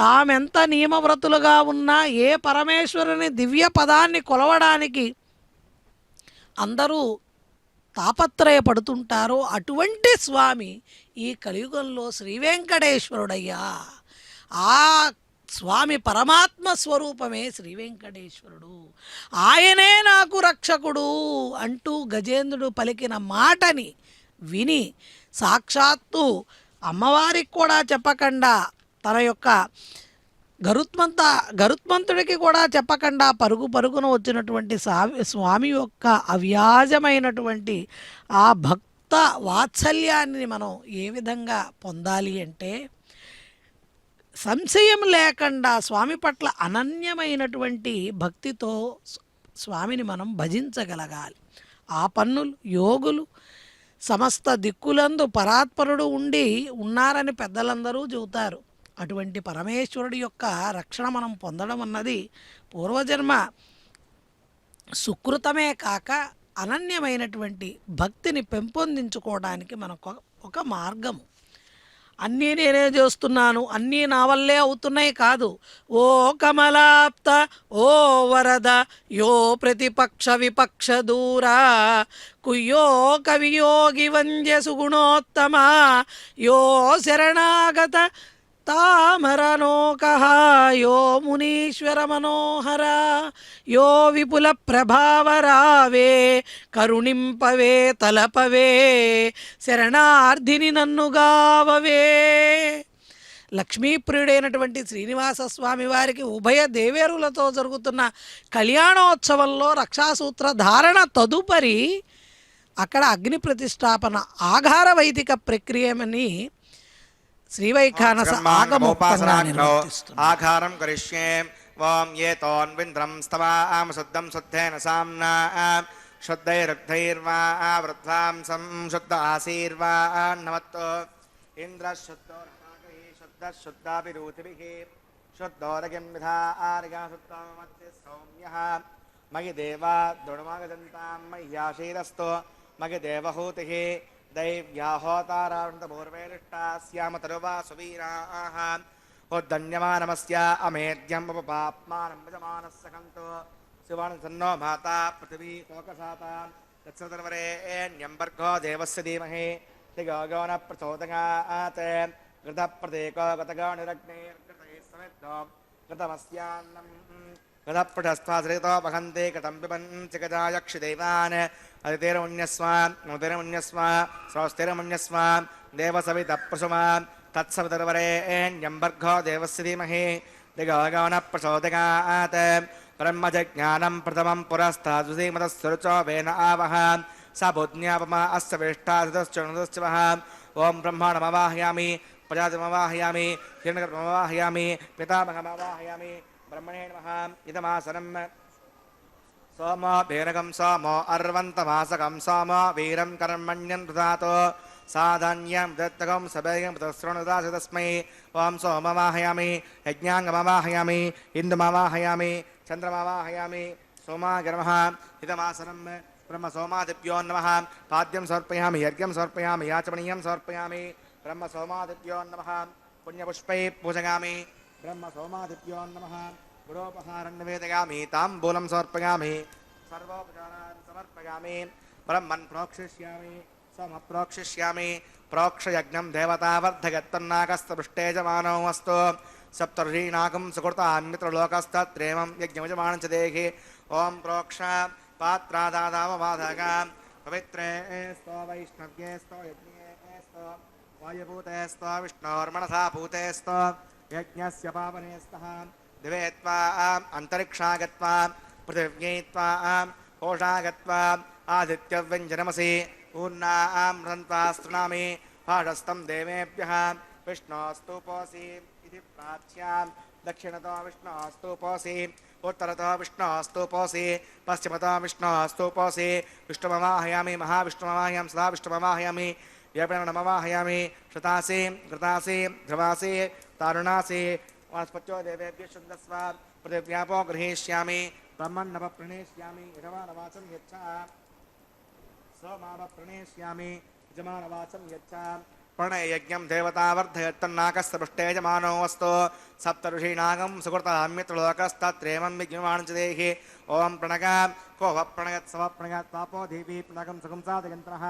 తామెంత నియమవ్రతులుగా ఉన్నా ఏ పరమేశ్వరుని దివ్య పదాన్ని కొలవడానికి అందరూ తాపత్రయపడుతుంటారో అటువంటి స్వామి ఈ కలియుగంలో శ్రీ వెంకటేశ్వరుడయ్యా. ఆ స్వామి పరమాత్మ స్వరూపమే శ్రీ వెంకటేశ్వరుడు. ఆయనే నాకు రక్షకుడు అంటూ గజేంద్రుడు పలికిన మాటని విని సాక్షాత్తు అమ్మవారికి కూడా చెప్పకుండా తన యొక్క గరుత్మంతుడికి కూడా చెప్పకుండా పరుగు పరుగున వచ్చినటువంటి స్వామి యొక్క అవ్యాజమైనటువంటి ఆ భక్త వాత్సల్యాన్ని మనం ఏ విధంగా పొందాలి అంటే సంశయం లేకుండా స్వామి పట్ల అనన్యమైనటువంటి భక్తితో స్వామిని మనం భజించగలగాలి. ఆ పన్నులు యోగులు సమస్త దిక్కులందు పరాత్పరుడు ఉన్నారని పెద్దలందరూ చెబుతారు. అటువంటి పరమేశ్వరుడి యొక్క రక్షణ మనం పొందడం అన్నది పూర్వజన్మ సుకృతమే కాక అనన్యమైనటువంటి భక్తిని పెంపొందించుకోవడానికి మనకు ఒక మార్గము. అన్నీ నేనే చేస్తున్నాను, అన్నీ నా వల్లే అవుతున్నాయి కాదు. ఓ కమలాప్త ఓ వరద యో ప్రతిపక్ష విపక్ష దూరా కుయ్యో కవియోగి వంద్య సుగుణోత్తమ యో శరణాగత తామరనోకః యో మునీశ్వర మనోహర యో విపుల ప్రభావరావే కరుణింపవే తలపవే శరణార్థిని నన్నుగావవే. లక్ష్మీప్రియుడైనటువంటి శ్రీనివాస స్వామి వారికి ఉభయ దేవేరులతో జరుగుతున్న కళ్యాణోత్సవంలో రక్షాసూత్ర ధారణ తదుపరి అక్కడ అగ్ని ప్రతిష్టాపన ఆఘార వైదిక ప్రక్రియమని శ్రీవైఖానస ఆగమోక్తంగా నిర్వర్తిస్తున్నారు. ఆఘారం కరిష్యే ఓం ఏ తోన్వింద్రం స్తవాం శుద్ధం శుద్ధేన సామ్నా శుద్ధైరుగ్ధైర్వా వృద్ధాంసం శుద్ధ ఆశీర్వా నమత్తో ఇంద్ర శుద్ధో శుద్ధ శుద్ధాభిరూతిభిః శుద్ధోరగిం విధారిగా శుద్ధమత్య సౌమ్యః మయి దేవా దృఢమాగజంతాం మయ్యాశీరస్తో మయి దేవహూతిః दैव्याहोतारावृतपूर्वेष्टास्याम तरुवा सुवीराः उद्धन्यमानमस्य अमेध्यं उपपाप्मानं यजमानस्य शिवानसन्नो माता पृथिवी तोकसाता तत्सर्वरेण्यम्बर्गो देवस्य धीमहि दिगो न प्रचोदयात् घृतप्रदेको गतगो निरग्निर्घृतैः समिद्धो घृतमस्यान्नं घृतपृष्ठस्थाश्रितो वहन्ते कथं पिबन्ति गजायक्षिदैवान् अदितेरमुन्यस्वान् मुदिरमुन्यस्वान् स्वस्तिरमुन्यस्वान् देवसवितप्रसुमान् तत्सवितर्वरेण्यम्बर्गो देवस्य धीमहि दिगो न प्रचोदयात् ब्रह्मजज्ञानं प्रथमं पुरस्ताद्विधीमतस्सुरुचो वेन आवह स बुद्ध्यापमा अस्य वेष्टाधितश्चुणुदश्चवः ॐ ब्रह्माणमवाहयामि प्रजातिमवाहयामि हिरण्यगर्भमवाहयामि पितामहमवाहयामि ब्रह्मणे नमः इदमासनं सोमो भेरगं सोमो अर्वन्तमासकं सोमो वीरं कर्मण्यं ददातो साधान्यं दत्तकं सभेयं तस्सृणुदास तस्मै ॐ सोममाहयामि यज्ञाङ्गमवाहयामि इन्दुमवाहयामि चन्द्रमवाहयामि सोमागिरमः इदमासनं ब्रह्मसोमादिभ्यो नमः पाद्यं समर्पयामि यज्ञं समर्पयामि याचमनीयं समर्पयामि ब्रह्मसोमादिभ्यो नमः पुण्यपुष्पैः पूजयामि ब्रह्मसोमादिभ्यो नमः गुरोपहारं निवेदयामि ताम्बूलं समर्पयामि सर्वोपचारान् समर्पयामि ब्रह्मन् प्रोक्षिष्यामि समप्रोक्षिष्यामि प्रोक्षयज्ञं देवतावर्धगत्तन्नाकस्तपृष्टे जमानो अस्तु सप्तर्षीणाकं सुकृतान्मित्रलोकस्तत्रेमं यज्ञमजमानं च देहि ॐ प्रोक्ष पात्रादादाववाधका पवित्रे स्तो वैष्णव्ये स्तो यज्ञे स्तो वायुभूते स्तो विष्णोर्मनसा भूते स्तो यज्ञस्य पावने स्तः दिवे त्वा अन्तरिक्षा गत्वा पृथिव्यै त्वा कोषा गत्वा आदित्यव्यञ्जनमसि ऊर्णां रन्त्वा स्तृणामि भाषस्तं देवेभ्यः विष्णोस्तुपोऽसि इति प्राच्यां दक्षिणतो विष्णोस्तुपोऽसि उत्तरतो विष्णोस्तुपोऽसि पश्चिमतो विष्णोस्तुपोऽसि विष्णुमवाहयामि महाविष्णुमवाहयामि सदा विष्णुमवाहयामि व्यपणमवाहयामि श्रुतासि कृतासि ध्रुवासि तारुणासि वास्पत्यो देवेभ्यः शुद्धस्व पृथिव्यापो गृहीष्यामि ब्रह्मन्नवप्रणेष्यामि यजमानवाचं यच्छा सोमावप्रणेष्यामि यजमानवाचं यच्छा प्रणययज्ञं देवतावर्धयत्तन्नाकस्य पृष्ठे यजमानो वस्तु सप्तऋषीणागं सुकृताम्यत्रलोकस्तत्रेमं विज्ञमानं च देहि ॐ प्रणग को वः प्रणयत् सवः प्रणयत् तापो देवी प्रणगं सुगंसादयन्त्रः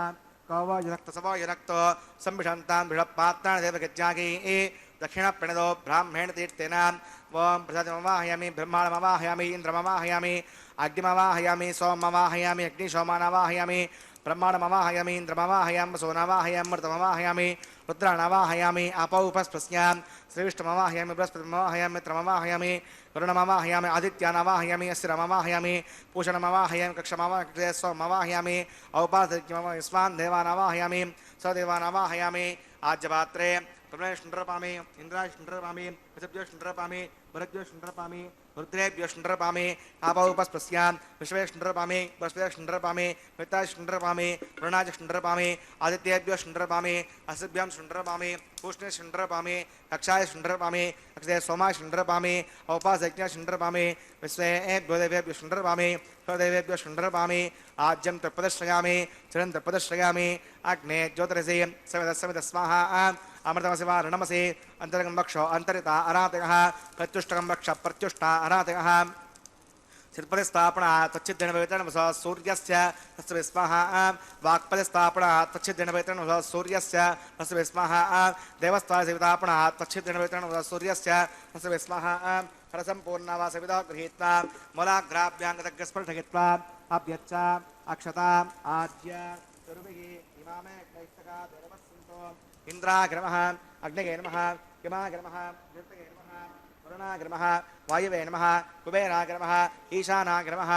को वा युनक्तो सवो युनक्तो संविषन्तां बृहत्पात्राणि देवगज्जागी दक्षिणप्रणदो ब्राह्मेण तीर्थेन ओं प्रसादमवाहयामि ब्रह्माणमवाहयामि इन्द्रमवाहयामि अग्निमवाहयामि सोममवाहयामि अग्निशोमानवाहयामि ब्रह्माणमवाहयामि इन्द्रमवाहयामि वसोनवाहयामि मृतमवाहयामि रुद्राणवाहयामि आपौ उपस्पृश्यां श्रीविष्णुमवाहयामि बृहस्पतिमवाहयामि मित्रमवाहयामि वरुणमवाहयामि आदित्यानवाहयामि अस्थिरमवाहयामि पूषणमवाहयामि कक्षमवाहयामि सोममवाहयामि औपासरिक्यमवाहयामि स्वान् देवानवाहयामि सदेवानवाहयामि आज्यपात्रे प्रमेशुण्डरपामि इन्द्राशुण्डरपामि पृथिव्योशुण्डरपामि भरद्योशुण्डरपामि रुद्रेभ्योशुण्डरपामि आपौ उपस्पृश्यां विश्वेशुण्डरपामि बृहस्पतिशुण्डरपामि मित्राशुण्डरपामि वरुणाशुण्डरपामि आदित्येभ्योशुण्डरपामि अस्भ्यां शुण्डरपामि पूष्णेशुण्डरपामि कक्षायशुण्डरपामि कक्षे सोमाशुण्डरपामि औपासज्ञाशुण्डरपामि विश्वेभ्यो देवेभ्यो शुण्डरपामि स्वदेवेभ्यो शुण्डरपामि आज्यं तत्पदश्रयामि चिरं तत्पदश्रयामि अग्ने ज्योतिरसि सवितस्वाहा अमृतमसि वा ऋणमसि अन्तरगं वक्षो अन्तरिता अरातयः प्रत्युष्टकं वक्ष प्रत्युष्टा अरातयः शिल्पतिस्थापना तच्चिद्दिनवेतनवसः सूर्यस्य तस्य विस्मः वाक्पतिस्थापना तच्चिद्दिनवेतनवसः सूर्यस्य तस्य विस्मः देवस्थानसेवितापना तच्चिद्दिनवेतनवसः सूर्यस्य तस्य विस्मः फलसम्पूर्णा वा सविता गृहीत्वा मूलाग्राभ्याङ्गतज्ञस्पर्शयित्वा अभ्यच्च अक्षता आद्य चरुभिः इमामे क्लैस्तका देवस्सन्तो इन्द्राग्रमः अग्नये नमः यमाग्रमः ऋतये नमः वरुणाग्रमः वायुवे नमः कुबेराग्रमः ईशानाग्रमः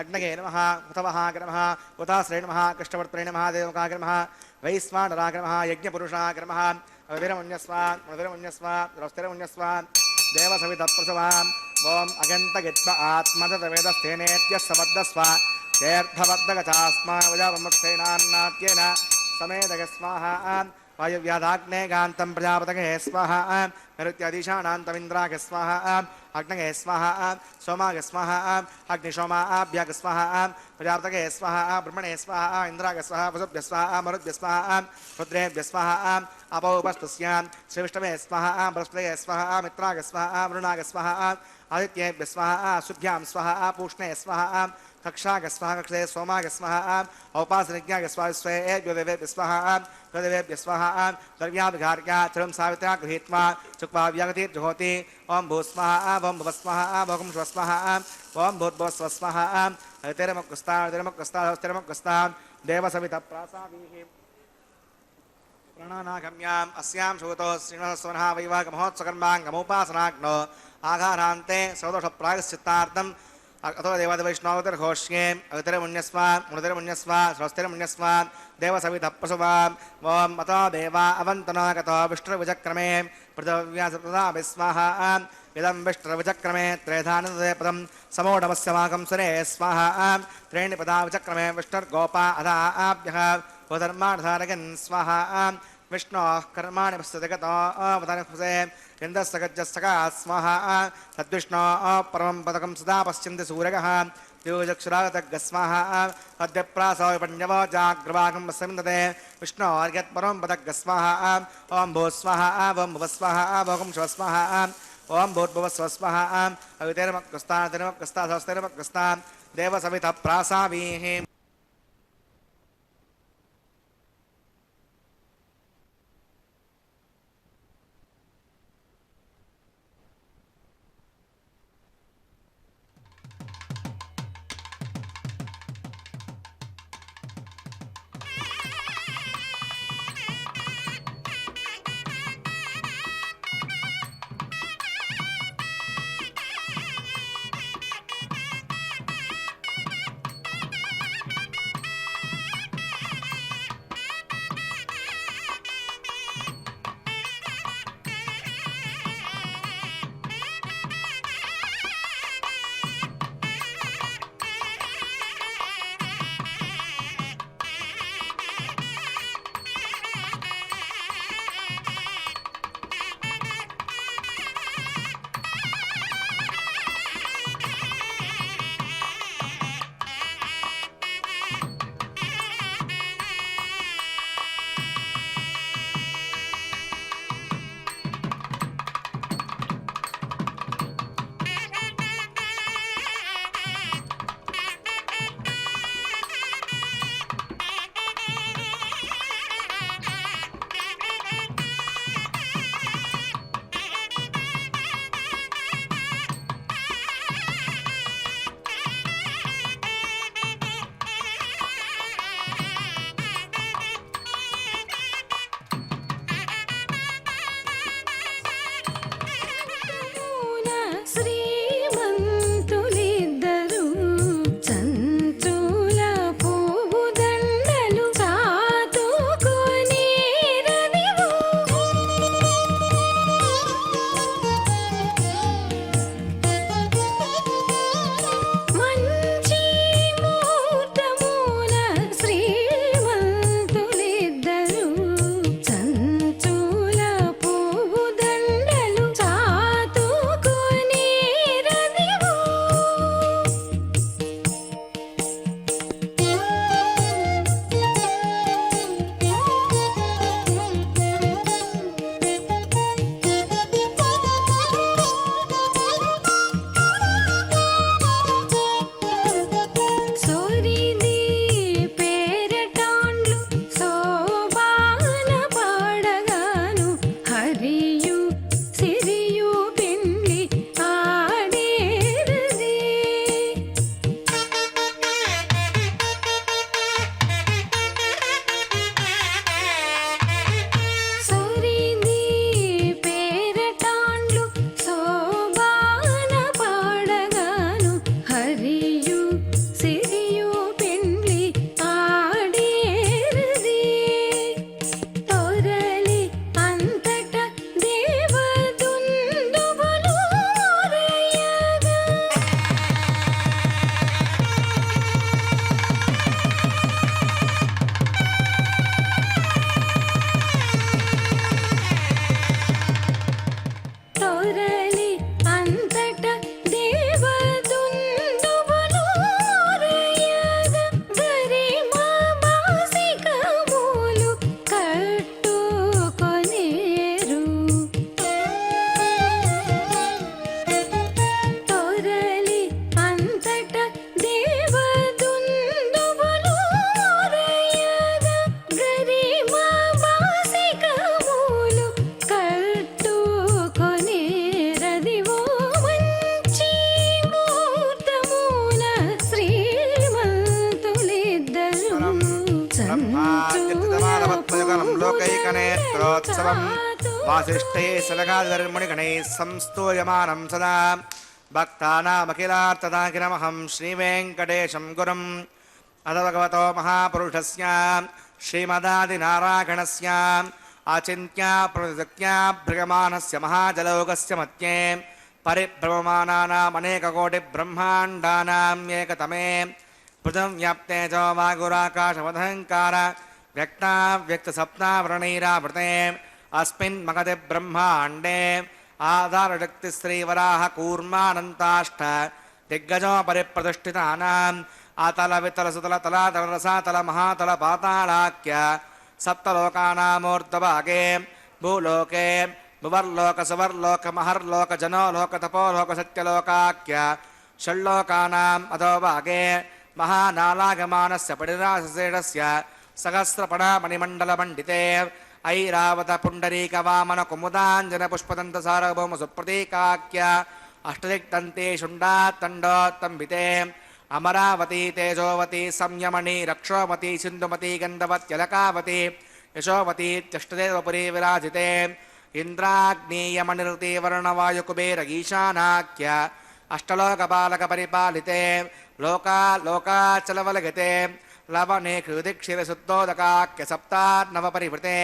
अग्नये नमः उतवहाग्रमः उताश्रे नमः कृष्णवर्त्रे नमः देवकाग्रमः वैश्वानराग्रमः यज्ञपुरुषाग्रमः अविरमुन्यस्व द्रौस्तिरमुन्यस्व देवसवितप्रसवाम् ॐ अगन्तगित्व आत्मतवेदस्थेनेत्यस्सबद्धस्व चेर्थबद्धगचास्मा वजावमुत्सेनान्नाट्येन समेदगस्वाहा वायुव्याधाग्ने गान्तं प्रजापतये स्वाहा नैऋत्यादिशानान्तमिन्द्राय स्वाहा अग्नये स्वाहा सोमाय स्वाहा अग्निशोमाभ्याग स्वाहा प्रजापतये स्वाहा ब्रह्मणे स्वाहा इन्द्राय स्वाहा वसुभ्य स्वाहा मरुद्भ्य स्वाहा रुद्रेभ्य स्वाहा अपौ उपस्तुस्यां श्रीविष्णवे स्वाहा बृहस्पतये स्वाहा मित्राय स्वाहा वरुणाय स्वाहा आदित्येभ्य स्वाहा सुभ्यां स्वाहा पूष्णे स्वाहा कक्षाय स्वाहा कक्षे सोमाय स्वाहा औपासनिज्ञाय स्वाहा स्वेभ्यो देवेभ्य स्वाहा तदेवेभ्य स्वाहा द्रव्याभिघार्या चरं सावित्रा गृहीत्वा चुक्वा व्यागतिर्जुहोति ॐ भूस्वाहा ॐ भुवस्वाहा भोगं स्वस्वाहा ॐ भूर्भुवस्वस्वाहा तिरमुक्कस्ता देवसवितप्रासावीः प्रणनागम्याम् अस्यां श्रुतो श्रीनिवासस्वनः वैवाहमहोत्सकर्माङ्गमुपासनाग्नो आघारान्ते सर्वदोषप्रायश्चित्तार्थम् अतो देवादिवैष्णवतिर्घोष्ये अतिरमुन्यस्व मुनितिरमुन्यस्व स्वस्तिरमुन्यस्व देवसवितप्रसवाम् ॐ अतो देवा अवन्तनागतो विष्णुविचक्रमे पृथिव्यासप्रदाभिस्वाहा इदं विष्णुविचक्रमे त्रेधानपदं समोढमस्यमाकं सुरे स्वाहा त्रीणि पदा विचक्रमे विष्णुर्गोपा अधा आभ्यः गोधर्माणधारगन् स्वाहा विष्णोः कर्माणि पश्यतगतो अवतारपसे इन्द्रस्य गज्जस्तका स्वाहा तद्विष्णोः परमं पदकं सदा पश्यन्ति सूरगः द्योजक्षुरागतग्गस्वाहा अद्यप्रासो विपण्यवो जाग्रवागं वसमिन्दते विष्णोर्यत्परं पदग्गस्वाहा ॐ भूस्वाहा ॐ भुवस्वाहा भोगं स्वस्वाहा ॐ भूर्भुवस्वस्वाहा अवितिरमग्गस्ता तिरमग्गस्ता स्वस्तिरमग्गस्ता देवसवितः प्रासावीः वासिष्ठैः सलगाधर्मणिगणैः संस्तूयमानं सदा भक्तानामखिलार्थदाखिलमहं श्रीवेङ्कटेशं गुरुम् अथ भगवतो महापुरुषस्य श्रीमदादिनारायणस्य आचिन्त्या प्रवृत्त्या भ्रगमानस्य महाजलौकस्य मध्ये परिभ्रममानानामनेककोटिब्रह्माण्डानाम् एकतमे पृथव्याप्ते च वागुराकाशवदहङ्कार व्यक्ताव्यक्तसप्तावरणैरावृते अस्मिन् मगधे ब्रह्माण्डे आधारशक्तिश्रीवराह कूर्मानन्ताष्ट दिग्गजो परिप्रतिष्ठितानाम् आतल वितल सुतल तलातल रसातल महातल पातालाख्य सप्तलोकानामूर्धभागे भूलोके भुवर्लोक सुवर्लोक महर्लोक जनोलोक तपोलोक सत्यलोकाख्य षण्लोकानाम् अधोभागे महानालागमानस्य पडिराशेषस्य सहस्रपणामणिमण्डलमण्डिते ऐरावत पुण्डरीकवामन कुमुदाञ्जनपुष्पदन्त सार्वभौम सुप्रतीकाख्य अष्टदिक्तन्ते शुण्डात्तण्डोत्तम्बिते अमरावती तेजोवती संयमनी रक्षोवती सिन्धुमती गन्धवत्यलकावती यशोवती त्यष्टदेवपुरी विराजिते इन्द्राग्नीयमनिरुति वर्णवायुकुबेर ईशानाख्य अष्टलोकपालकपरिपालिते लोकाचलवलगते लवने कृदिक्षिरशुद्धोदकाख्य सप्तान्नवपरिवृते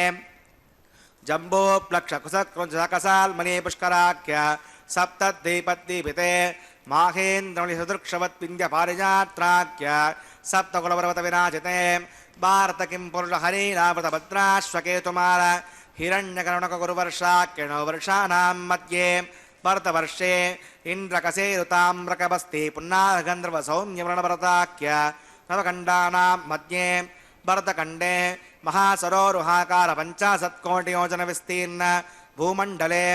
जम्बोप्लक्षकुसत्कृञ्जकसाल्मनी पुष्कराख्य सप्तद्वीपद्वीपिते माहेन्द्रमणिसदृक्षवत्पिन्द्यपारिजात्राख्य सप्तकुलपर्वतविराजिते भारत किं पुरुषहरीरावृतभद्राश्वकेतुमार हिरण्यकरुणकगुरुवर्षाख्य नववर्षाणां मध्ये भरतवर्षे इन्द्रकसेरुताम्रकबस्ति पुन्नागन्धर्वसौम्यव्रणभरताख्य नवखण्डानां मध्ये भरतखण्डे महासरोरुहाकार 50 विस्तीर्ण भूमण्डले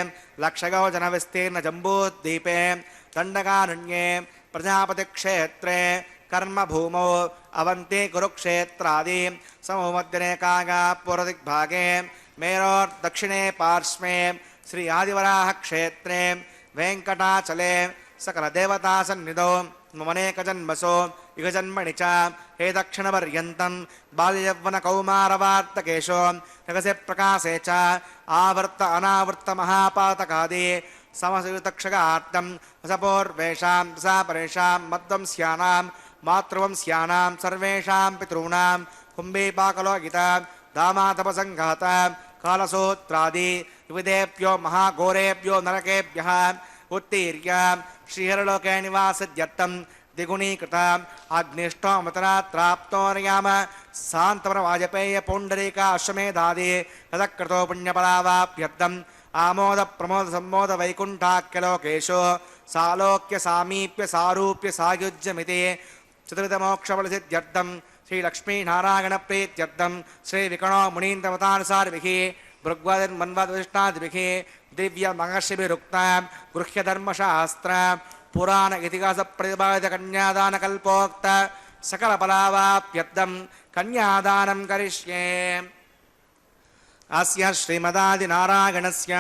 लक्षयोजन विस्तीर्ण जम्बूद्वीपे दण्डकारण्ये प्रजापतिक्षेत्रे कर्मभूमौ अवन्ति कुरुक्षेत्रादि समूमध्यरेखाया पूर्वदिग्भागे मेरोर्दक्षिणे पार्श्वे श्री आदिवराह क्षेत्रे वेङ्कटाचले सकलदेवतासन्निधौ ममनेकजन्मसो युगजन्मणि च हे दक्षिणपर्यन्तं बाल्ययौवनकौमारवार्तकेषु रगसे प्रकाशे च आवर्त अनावर्त महापातकादि समसयुतक्षगार्थं रसपूर्वेषां रसापरेषां मध्वंस्यानां मातृवंस्यानां सर्वेषां पितॄणां कुम्भीपाकलोकिता दामातपसङ्घात कालसूत्रादि विविधेभ्यो महाघोरेभ्यो नरकेभ्यः उत्तीर्य श्रीहरलोके निवासद्यर्थं द्विगुणीकृत अग्निष्टोमतरात्राप्तोर्याम शान्तवरवाजपेय पुण्डरीका अश्वमेधादि तदकृतो पुण्यपरावाप्यर्थम् आमोद प्रमोद सम्मोद वैकुण्ठाख्यलोकेषु सालोक्य सामीप्य सारूप्य सायुज्यमिति चतुर्विधमोक्षफलसिद्ध्यर्थं श्रीलक्ष्मीनारायणप्रीत्यर्थं श्रीविकणो मुनीन्द्रमतानुसारिभिः भृग्वदिर्मन्वद्विष्टादिभिः दिव्यमहर्षिभिरुक्ता गृह्यधर्मशास्त्र पुराण इतिहासप्रतिपादितकन्यादानकल्पोक्त सकलफलावाप्यर्थं कन्यादानं करिष्ये। अस्य श्रीमदादिनारायणस्य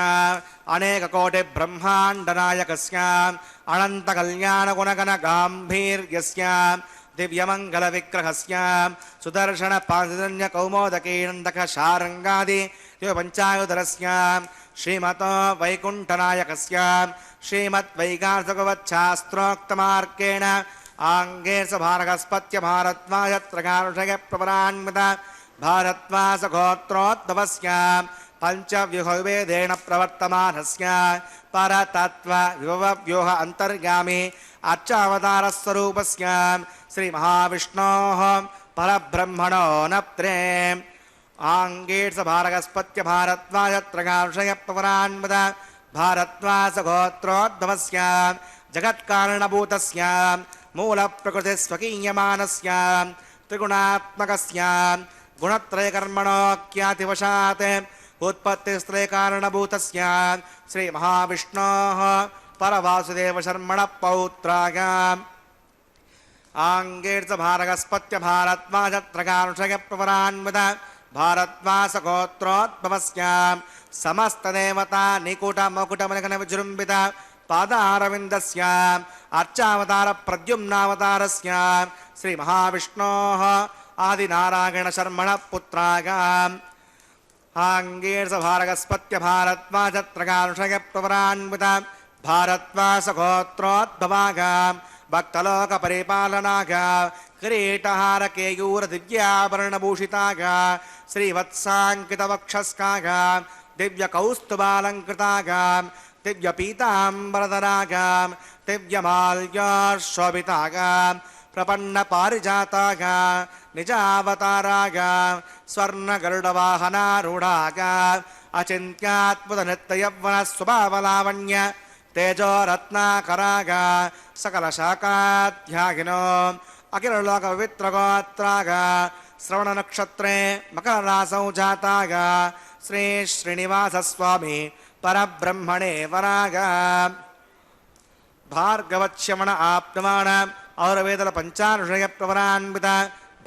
अनेककोटिब्रह्माण्डनायकस्य अनन्तकल्याणगुणगणगाम्भीर्यस्य दिव्यमङ्गलविग्रहस्य सुदर्शनपाञ्चजन्यकौमोदकीनन्दकशारङ्गादि दिव्यपञ्चायुधरस्य श्रीमतो वैकुण्ठनायकस्य श्रीमद्वैकासकवच्छास्त्रोक्तमार्गेण आङ्गे स भारगस्पत्य भारद्वाजत्रगानुषयप्रपरान्वित भारद्वासगोत्रोद्भवस्य पञ्चव्यूहवेदेन प्रवर्तमानस्य परतत्त्वविभवव्यूह अन्तर्गामी अर्चावतारस्वरूपस्य श्रीमहाविष्णोः परब्रह्मणो नप्त्रे आङ्गेर्ष भारगस्पत्य भारद्वाजत्रगानुषयप्रपरान्वित भारद्वासगोत्रोद्भवस्य जगत्कारणभूतस्य मूलप्रकृतिस्वकीयमानस्य त्रिगुणात्मकस्य गुणत्रयकर्मणोऽख्यातिवशात् उत्पत्तिस्त्रयकारणभूतस्य श्रीमहाविष्णोः परवासुदेवशर्मणः पौत्राय आङ्गेर्ष भारगस्पत्य भारद्वाजत्रगानुषयप्रपरान्वित भारद्वासगोत्रोद्भवस्य समस्तदेवता निकुटमकुटमनिकनविजृम्भित पादारविन्दस्य अर्चावतार प्रद्युम्नावतारस्य श्रीमहाविष्णोः आदिनारायणशर्मणः पुत्राय ఆంగీర్ష భారగస్పత్య భారద్వాజత్రకానుషయ ప్రవరాన్విత భారద్వాసగోత్రోద్భవాగా భక్తలోక పరిపాలనాగా కిరీటహార కేయూర దివ్యాభరణభూషితాగా శ్రీవత్సాంకిత వక్షస్కాగా దివ్య కౌస్తుభాలంకృతాగా దివ్య పీతాంబరధరాగా దివ్యమాల్యాశోభితాగా ప్రపన్న పారిజాతాగా నిజావతారాగా స్వర్ణ గరుడవాహనారూఢాగా అచింత్యాత్మత నిత్యయవ్వన స్వభావలావణ్య తేజోరత్నాకరాగా సకల శాఖాధ్యాగినో అఖిలలోక పవిత్రగోత్రాగా శ్రవణ నక్షత్రే మకర రాసౌ జాతాగా శ్రీ శ్రీనివాస స్వామి పరబ్రహ్మణే వరాగా భార్గవశ్యమణ ఆప్నమాణ ఔరవేదల పంచానుషయ ప్రవరాన్విత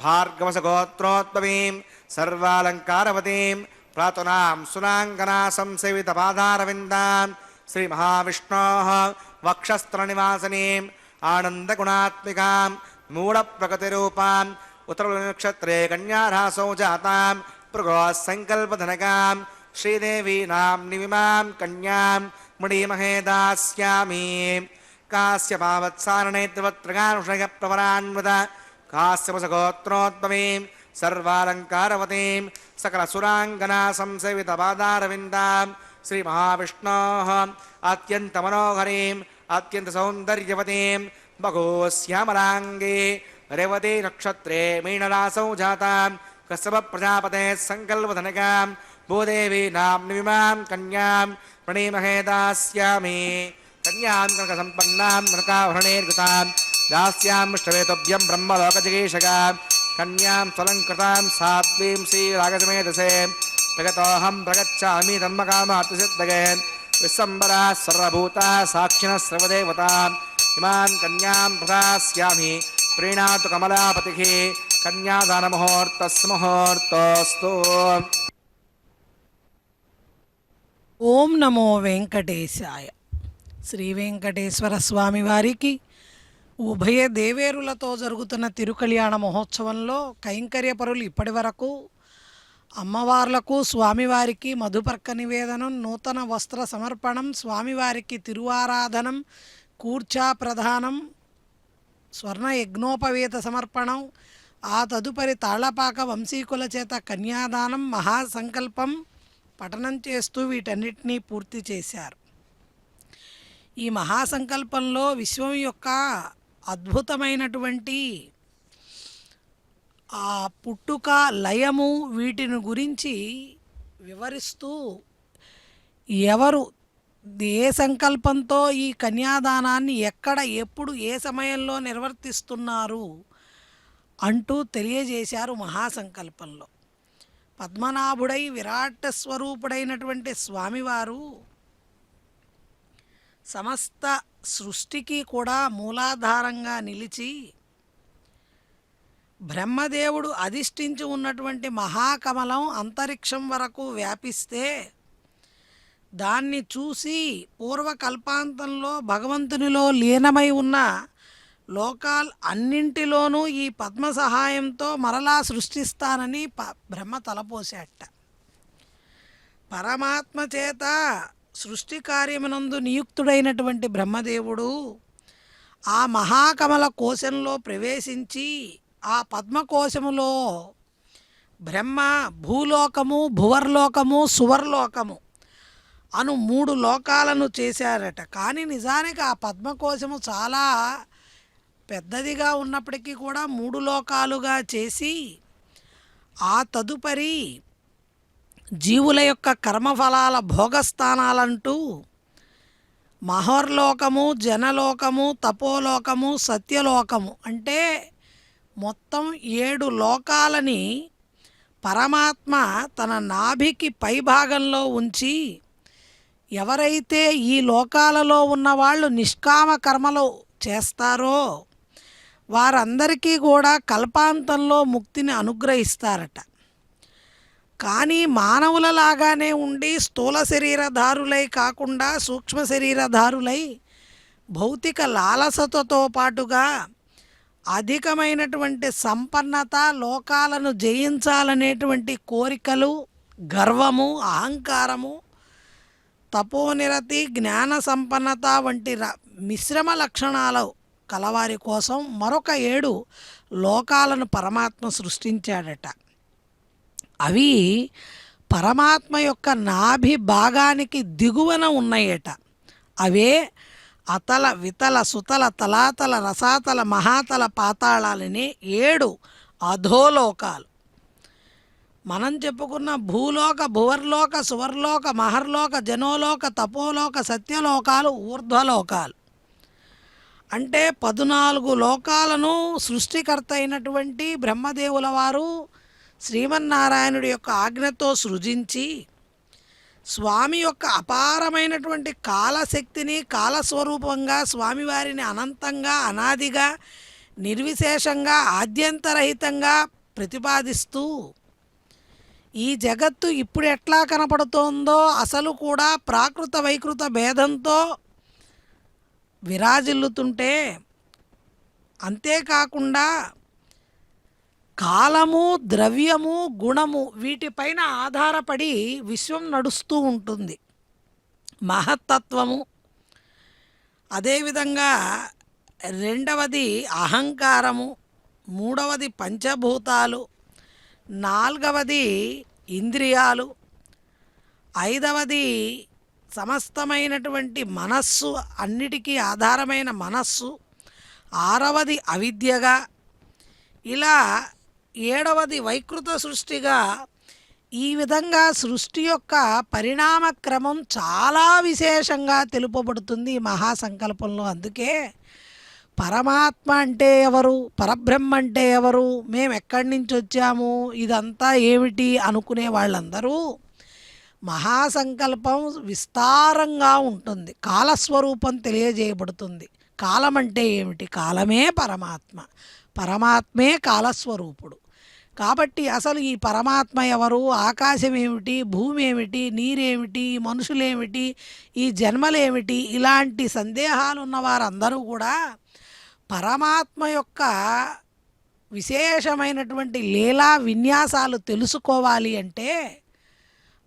భార్గవస గోత్రోద్భవీం సర్వాలంకారవతీం ప్రాతునాం సునాంగనా సంసేవిత పాదారవిందాం శ్రీ మహావిష్ణోః వక్షస్త్ర నివాసినీం ఆనందగుణాత్మికాం మూఢ ప్రకృతిరూపాం ఉత్తర నక్షత్రే కన్యారాసౌ జాతాం భృగో సంకల్పధనకాం శ్రీదేవీ నామ్నిమిమాం కన్యాం మునీమహే దాస్యామి కాశ్యపావత్సారణేత్రవత్రగానుషయ ప్రవరాన్విత కాశ్యపసగోత్రోద్భవీం సర్వాలంకారవతీం సకల సురాంగనా సంసేవిత పాదారవిందాం శ్రీ మహావిష్ణోః అత్యంత మనోహరీం అత్యంత సౌందర్యవతీం బహోశ్యామలాంగే రేవతి నక్షత్రే మీనరాసౌ జాతాం కశ్యప ప్రజాపతే సంకల్పధనకాం భూదేవి నామ్నిమిమాం కన్యాం ప్రణీమహే దాస్యామి కన్యాం కనక సంపన్నాం కనకాభరణైర్గతాం దాస్యామిష్టవేతవ్యం బ్రహ్మలోకజిగీషగాం కన్యాం స్వలంకృతాం సాత్వీం శ్రీరాగసమేధసే ప్రగతోహం ప్రగచ్చామి ధర్మకామార్థసిద్ధగే విశ్వంబరా సర్వభూతా సాక్షిణః సర్వదేవతాం ఇమాం కన్యాం ప్రదాస్యామి ప్రీణాతు కమలాపతిః కన్యాదానముహూర్తస్ముహూర్తోస్తు. ఓం నమో వెంకటేశాయ. శ్రీ వెంకటేశ్వర స్వామి వారికి ఉభయ దేవేరులతో జరుగుతున్న తిరుకళ్యాణ మహోత్సవంలో కైంకర్యపరులు ఇప్పటి వరకు అమ్మవార్లకు స్వామివారికి మధుపర్క నివేదనం, నూతన వస్త్ర సమర్పణం, స్వామివారికి తిరువారాధనం, కూర్చా ప్రధానం, స్వర్ణ యజ్ఞోపవేత సమర్పణం, ఆ తదుపరి తాళ్లపాక వంశీకుల చేత కన్యాదానం, మహాసంకల్పం పఠనం చేస్తూ వీటన్నిటినీ పూర్తి చేశారు. ఈ మహాసంకల్పంలో విశ్వం యొక్క అద్భుతమైనటువంటి ఆ పుట్టుక, లయము, వీటిని గురించి వివరిస్తూ ఎవరు ఏ సంకల్పంతో ఈ కన్యాదానాన్ని ఎక్కడ, ఎప్పుడు, ఏ సమయంలో నిర్వర్తిస్తున్నారు అంటూ తెలియజేశారు. మహాసంకల్పంలో పద్మనాభుడై విరాట్ స్వరూపుడైనటువంటి స్వామివారు సమస్త సృష్టికి కూడా మూలాధారంగా నిలిచి బ్రహ్మదేవుడు అధిష్ఠించి ఉన్నటువంటి మహాకమలం అంతరిక్షం వరకు వ్యాపిస్తే దాన్ని చూసి పూర్వకల్పాంతంలో భగవంతునిలో లీనమై ఉన్న లోకాల్ అన్నింటిలోనూ ఈ పద్మ సహాయంతో మరలా సృష్టిస్తానని బ్రహ్మ తలపోశాట. పరమాత్మ చేత సృష్టి కార్యమునందు నియుక్తుడైనటువంటి బ్రహ్మదేవుడు ఆ మహాకమల కోశంలో ప్రవేశించి ఆ పద్మకోశములో బ్రహ్మ భూలోకము, భువర్లోకము, సువర్లోకము అను 3 లోకాలను చేశారట. కానీ నిజానికి ఆ పద్మకోశము చాలా పెద్దదిగా ఉన్నప్పటికీ కూడా 3 లోకాలుగా చేసి ఆ తదుపరి జీవుల యొక్క కర్మఫలాల భోగస్థానాలంటూ మహర్లోకము, జనలోకము, తపోలోకము, సత్యలోకము అంటే మొత్తం 7 లోకాలని పరమాత్మ తన నాభికి పైభాగంలో ఉంచి ఎవరైతే ఈ లోకాలలో ఉన్నవాళ్ళు నిష్కామ కర్మలు చేస్తారో వారందరికీ కూడా కల్పాంతంలో ముక్తిని అనుగ్రహిస్తారట. కానీ మానవులలాగానే ఉండి స్థూల శరీరధారులై కాకుండా సూక్ష్మ శరీరధారులై భౌతిక లాలసతతో పాటుగా అధికమైనటువంటి సంపన్నత, లోకాలను జయించాలనేటువంటి కోరికలు, గర్వము, అహంకారము, తపోనిరతి, జ్ఞాన సంపన్నత వంటి మిశ్రమ లక్షణాలు కలవారి కోసం మరొక 7 లోకాలను పరమాత్మ సృష్టించాడట. అవి పరమాత్మ యొక్క నాభి భాగానికి దిగువన ఉన్నాయట. అవే అతల, వితల, సుతల, తలాతల, రసాతల, మహాతల, పాతాళాలని 7 అధోలోకాలు. మనం చెప్పుకున్న భూలోక, భువర్లోక, సువర్లోక, మహర్లోక, జనోలోక, తపోలోక, సత్యలోకాలు ఊర్ధ్వలోకాలు. అంటే 14 లోకాలను సృష్టికర్త అయినటువంటి బ్రహ్మదేవుల వారు శ్రీమన్నారాయణుడి యొక్క ఆజ్ఞతో సృజించి స్వామి యొక్క అపారమైనటువంటి కాలశక్తిని, కాలస్వరూపంగా స్వామివారిని అనంతంగా, అనాదిగా, నిర్విశేషంగా, ఆద్యంతరహితంగా ప్రతిపాదిస్తూ ఈ జగత్తు ఇప్పుడు ఎట్లా కనపడుతోందో అసలు కూడా ప్రాకృత వైకృత భేదంతో విరాజిల్లుతుంటే, అంతేకాకుండా కాలము, ద్రవ్యము, గుణము వీటిపైన ఆధారపడి విశ్వం నడుస్తూ ఉంటుంది. మహత్తత్వము, అదేవిధంగా రెండవది అహంకారము, మూడవది పంచభూతాలు, నాలుగవది ఇంద్రియాలు, ఐదవది సమస్తమైనటువంటి మనస్సు, అన్నిటికీ ఆధారమైన మనస్సు, ఆరవది అవిద్యగా, ఇలా ఏడవది వైకృత సృష్టిగా, ఈ విధంగా సృష్టి యొక్క పరిణామ క్రమం చాలా విశేషంగా తెలుపబడుతుంది ఈ మహాసంకల్పంలో. అందుకే పరమాత్మ అంటే ఎవరు, పరబ్రహ్మ అంటే ఎవరు, మేము ఎక్కడి నుంచి వచ్చాము, ఇదంతా ఏమిటి అనుకునే వాళ్ళందరూ మహాసంకల్పం విస్తారంగా ఉంటుంది. కాలస్వరూపం తెలియజేయబడుతుంది. కాలం అంటే ఏమిటి, కాలమే పరమాత్మ, పరమాత్మే కాలస్వరూపుడు. కాబట్టి అసలు ఈ పరమాత్మ ఎవరు, ఆకాశం ఏమిటి, భూమి ఏమిటి, నీరేమిటి, మనుషులేమిటి, ఈ జన్మలేమిటి, ఇలాంటి సందేహాలు ఉన్న వారందరూ కూడా పరమాత్మ యొక్క విశేషమైనటువంటి లీలా విన్యాసాలు తెలుసుకోవాలి అంటే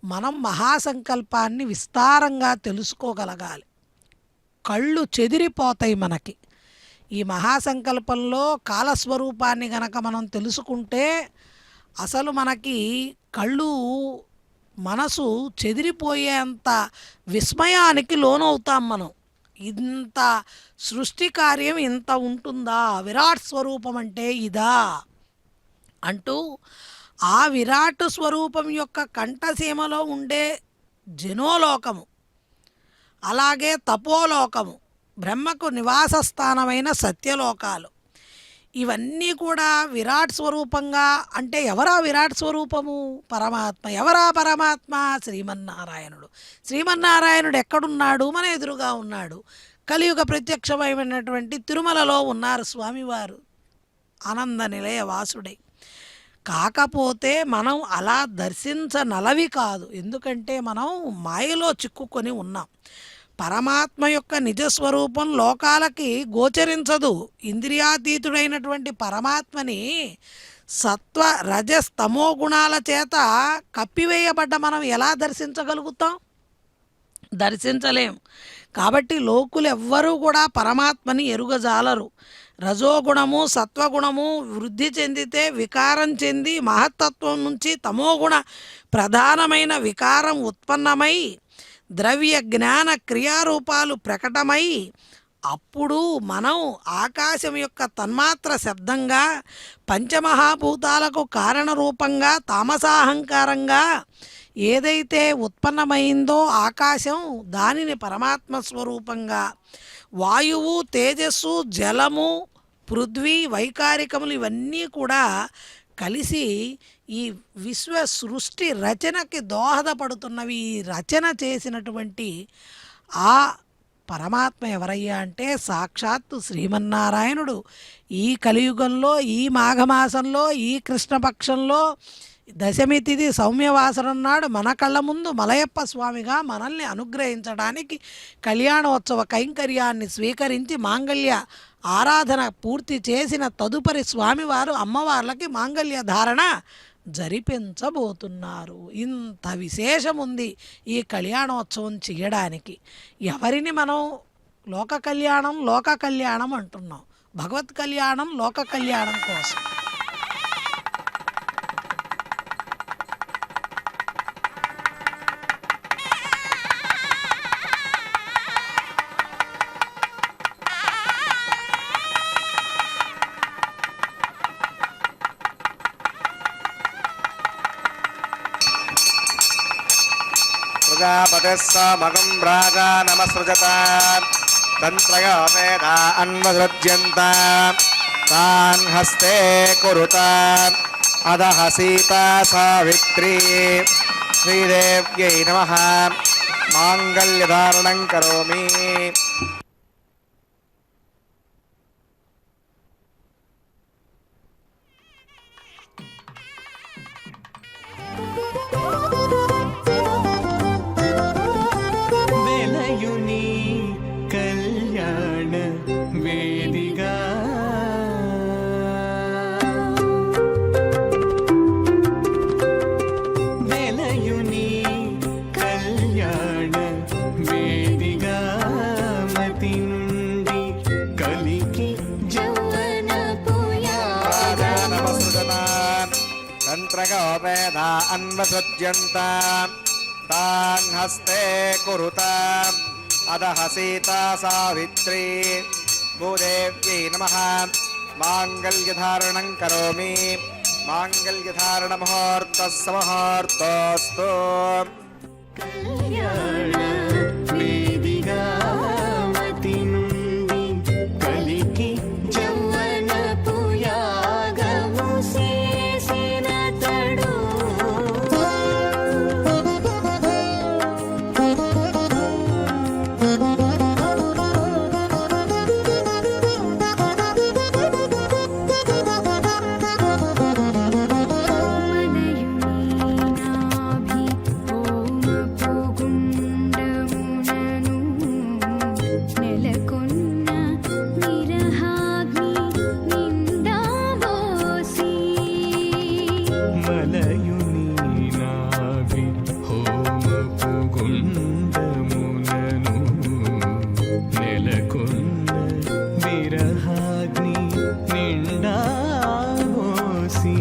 మనం మహాసంకల్పాన్ని విస్తారంగా తెలుసుకోగలగాలి. కళ్ళు చెదిరిపోతాయి మనకి. ఈ మహాసంకల్పంలో కాలస్వరూపాన్ని గనక మనం తెలుసుకుంటే అసలు మనకి కళ్ళు, మనసు చెదిరిపోయేంత విస్మయానికి లోనవుతాం మనం. ఇంత సృష్టి కార్యం ఇంత ఉంటుందా, విరాట్ స్వరూపం అంటే ఇదా అంటూ ఆ విరాట్ స్వరూపం యొక్క కంఠసీమలో ఉండే జనోలోకము, అలాగే తపోలోకము, బ్రహ్మకు నివాస స్థానమైన సత్యలోకాలు, ఇవన్నీ కూడా విరాట్ స్వరూపంగా. అంటే ఎవరా విరాట్ స్వరూపము? పరమాత్మ. ఎవరా పరమాత్మ? శ్రీమన్నారాయణుడు. శ్రీమన్నారాయణుడు ఎక్కడున్నాడు? మన ఎదురుగా ఉన్నాడు. కలియుగ ప్రత్యక్షమైనటువంటి తిరుమలలో ఉన్నారు స్వామివారు, ఆనంద నిలయ వాసుడై. కాకపోతే మనం అలా దర్శించనలవి కాదు. ఎందుకంటే మనం మాయలో చిక్కుకొని ఉన్నాం. పరమాత్మ యొక్క నిజస్వరూపం లోకాలకి గోచరించదు. ఇంద్రియాతీతుడైనటువంటి పరమాత్మని సత్వ రజస్ తమో గుణాల చేత కప్పివేయబడ్డ మనం ఎలా దర్శించగలుగుతాం? దర్శించలేం. కాబట్టి లోకులు ఎవ్వరూ కూడా పరమాత్మని ఎరుగజాలరు. రజోగుణము, సత్వగుణము వృద్ధి చెందితే వికారం చెంది మహత్తత్వం నుంచి తమోగుణ ప్రధానమైన వికారం ఉత్పన్నమై ద్రవ్య జ్ఞాన క్రియారూపాలు ప్రకటమై అప్పుడు మనం ఆకాశం యొక్క తన్మాత్ర శబ్దంగా, పంచమహాభూతాలకు కారణరూపంగా, తామసాహంకారంగా ఏదైతే ఉత్పన్నమైందో ఆకాశం, దానిని పరమాత్మ స్వరూపంగా, వాయువు, తేజస్సు, జలము, పృథ్వీ, వైకారికములు ఇవన్నీ కూడా కలిసి ఈ విశ్వ సృష్టి రచనకి దోహదపడుతున్నవి. ఈ రచన చేసినటువంటి ఆ పరమాత్మ ఎవరయ్యా అంటే సాక్షాత్తు శ్రీమన్నారాయణుడు. ఈ కలియుగంలో, ఈ మాఘమాసంలో, ఈ కృష్ణపక్షంలో దశమి తిథి సౌమ్యవాసరం నాడు మన కళ్ళ ముందు మలయప్ప స్వామిగా మనల్ని అనుగ్రహించడానికి కళ్యాణోత్సవ కైంకర్యాన్ని స్వీకరించి మాంగళ్య ఆరాధన పూర్తి చేసిన తదుపరి స్వామివారు అమ్మవార్లకి మాంగళ్య ధారణ జరిపించబోతున్నారు. ఇంత విశేషం ఉంది ఈ కళ్యాణోత్సవం చేయడానికి. ఎవరిని మనం లోక కళ్యాణం అంటున్నాం, భగవత్ కళ్యాణం లోక కళ్యాణం కోసం. ప్రజాపతిः సమగం రాజా నమసృజత తంత్రయో వేదా అన్వసృజ్యంత తాన్ హస్తే కురుత అదః సీతా సావిత్రీ శ్రీదేవ్యై నమః మాంగళ్యధారణం కరోమి. వెలయుని కళ్యాణ వేదిగా వెలయుని కళ్యాణ వేదిగా మతి నుండి కలికి జౌవన రాజా నమసృజత తంత్రయో వేదా అన్వసృజ్యంత తాన్ హస్తే కురుత అదః సీతా సావిత్రీ భూదేవ్యై నమః మాంగళ్యధారణం కరోమి. మాంగళ్యధారణ ముహూర్తః సమహూర్తోస్తు. కళ్యాణ వేదిగా మతి నుండి కలికి జౌవన పుయాగము చేసిన తడు మలయుని నాభి హోమపు గుండమునను నెలకొన్న విరహాగ్ని నిండా పోసి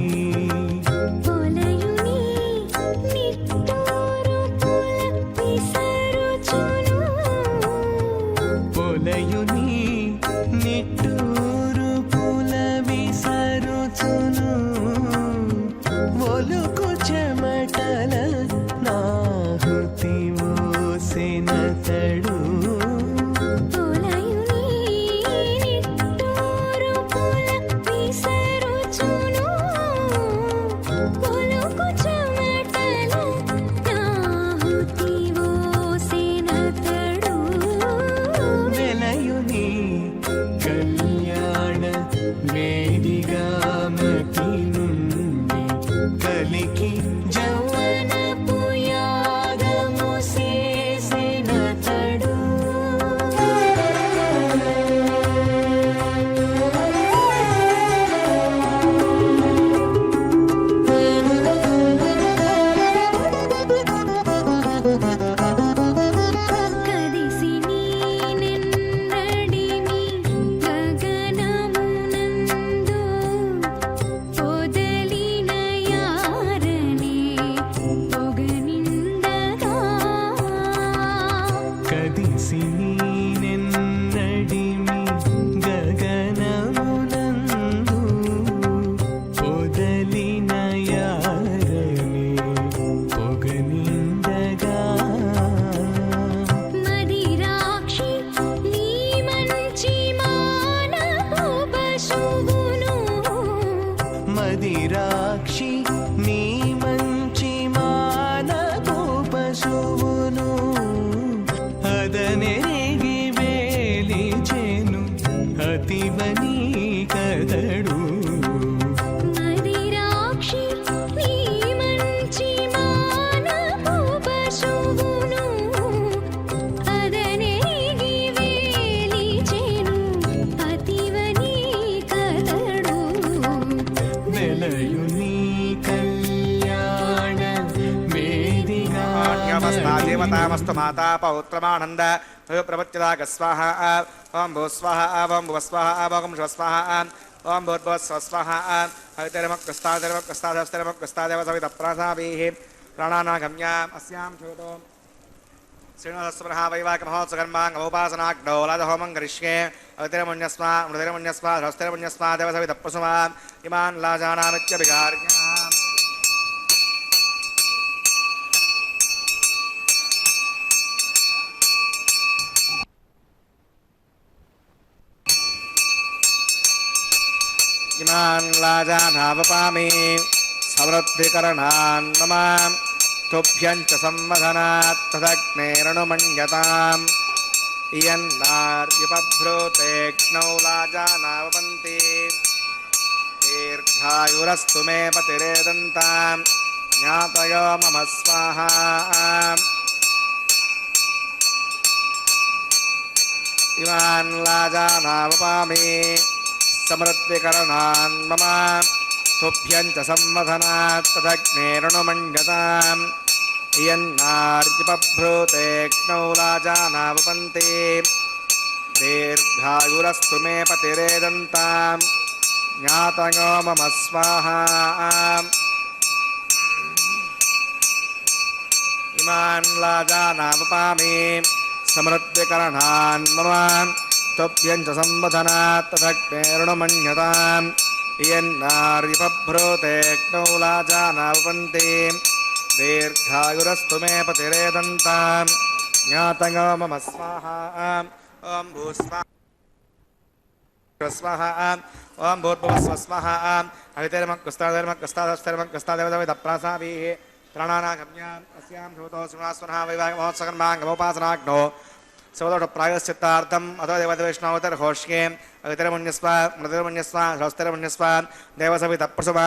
పొలయుని నిట్టూరు పుల విసరుచును ఒలుకు చెమటల నాహుతి మోసెనతడు వెలయుని కళ్యాణ వేదిగా మతి నుండి కలికి జౌవన పుయాగము చేసినతడు కదిసి నీనెన్నడిమి గగనమునందు పొదలిన యారనే పొగనిందగా కదిసి నీనెన్నడిమి గగనమునందు పొదలిన యారనే పొగనిందగా మదిరాక్షి నీ మంచి మానపు పశువును మదిరాక్షి నీ మంచి మానపు పశువును అదనెరిగి వేలిచెను అతివని కదడు మదిరాక్షి నీ మంచి మానపు పశువును అదనేగి వేలిచెను అతివని కదడు వెలయుని కళ్యాణ देवतामस्तु माता पौत्रमानन्द प्रपत्यदाग स्वाहा ओं भू स्वाहा ओं भुव स्वाहा ओं शिव स्वाहा ओं भूर्भुवस्व स्वाहा हवितरमक्कस्तादेव सवितप्रासाभिः प्राणानागम्याम् अस्यां शोतो श्रीनिवासस्वरः वैवाहिकमहोत्सवकर्माङ्गमोपासनाग्नौ लाजहोमं करिष्ये अवितिरमुण्यस्मा मृतिरमुण्यस्मा धस्तिरमुण्यस्मा देवसवितप्रसुमा इमान् लाजानामित्यभिगार्याम् इमान् लाजानावपामि समृद्धिकरणान् मम तुभ्यञ्च सम्मधनात् तदग्नेरनुमन्यताम् इयन्नार्युपभ्रूतेऽग्नौ लाजानावपन्ति दीर्घायुरस्तु मे पतिरेदन्ताम् ज्ञातयो मम स्वाहा इमान् लाजानावपामि समृद्धिकरणान् मम तुभ्यञ्च सम्मधनात् तदग्नेरनुमन्यताम् इयन्नार्युपभ्रूतेऽग्नौ लाजानावपन्ति दीर्घायुरस्तु मे पतिरेदन्ताम् ज्ञातयो मम स्वाहा इमान् लाजानावपामि समृद्धिकरणान् मम तुभ्यञ्च सम्वधनात् तदग्नेरनुमन्यताम् इयन्नार्युपभ्रूतेऽग्नौ लाजानावपन्ति दीर्घायुरस्तु मे पतिरेदन्ताम् ज्ञातयो मम स्वाहा ॐ भूस्वाहा स्वाहा ॐ भूर्भुवस्व स्वाहा हवितरमक्कस्तादेवसवितप्रासाभिः प्राणानागम्याम् अस्यां शोतो श्रीनिवासस्वरः वैवाहिकमहोत्सवकर्माङ्गमोपासनाग्नौ सवदोषप्रायश्चित्तार्थम् अथो देवदेवैष्णवतर्होष्ये अवितरमुण्यस्वा मृतिर्मुण्यस्वा हस्तिरमुण्यस्वा देवसवितप्रसुवा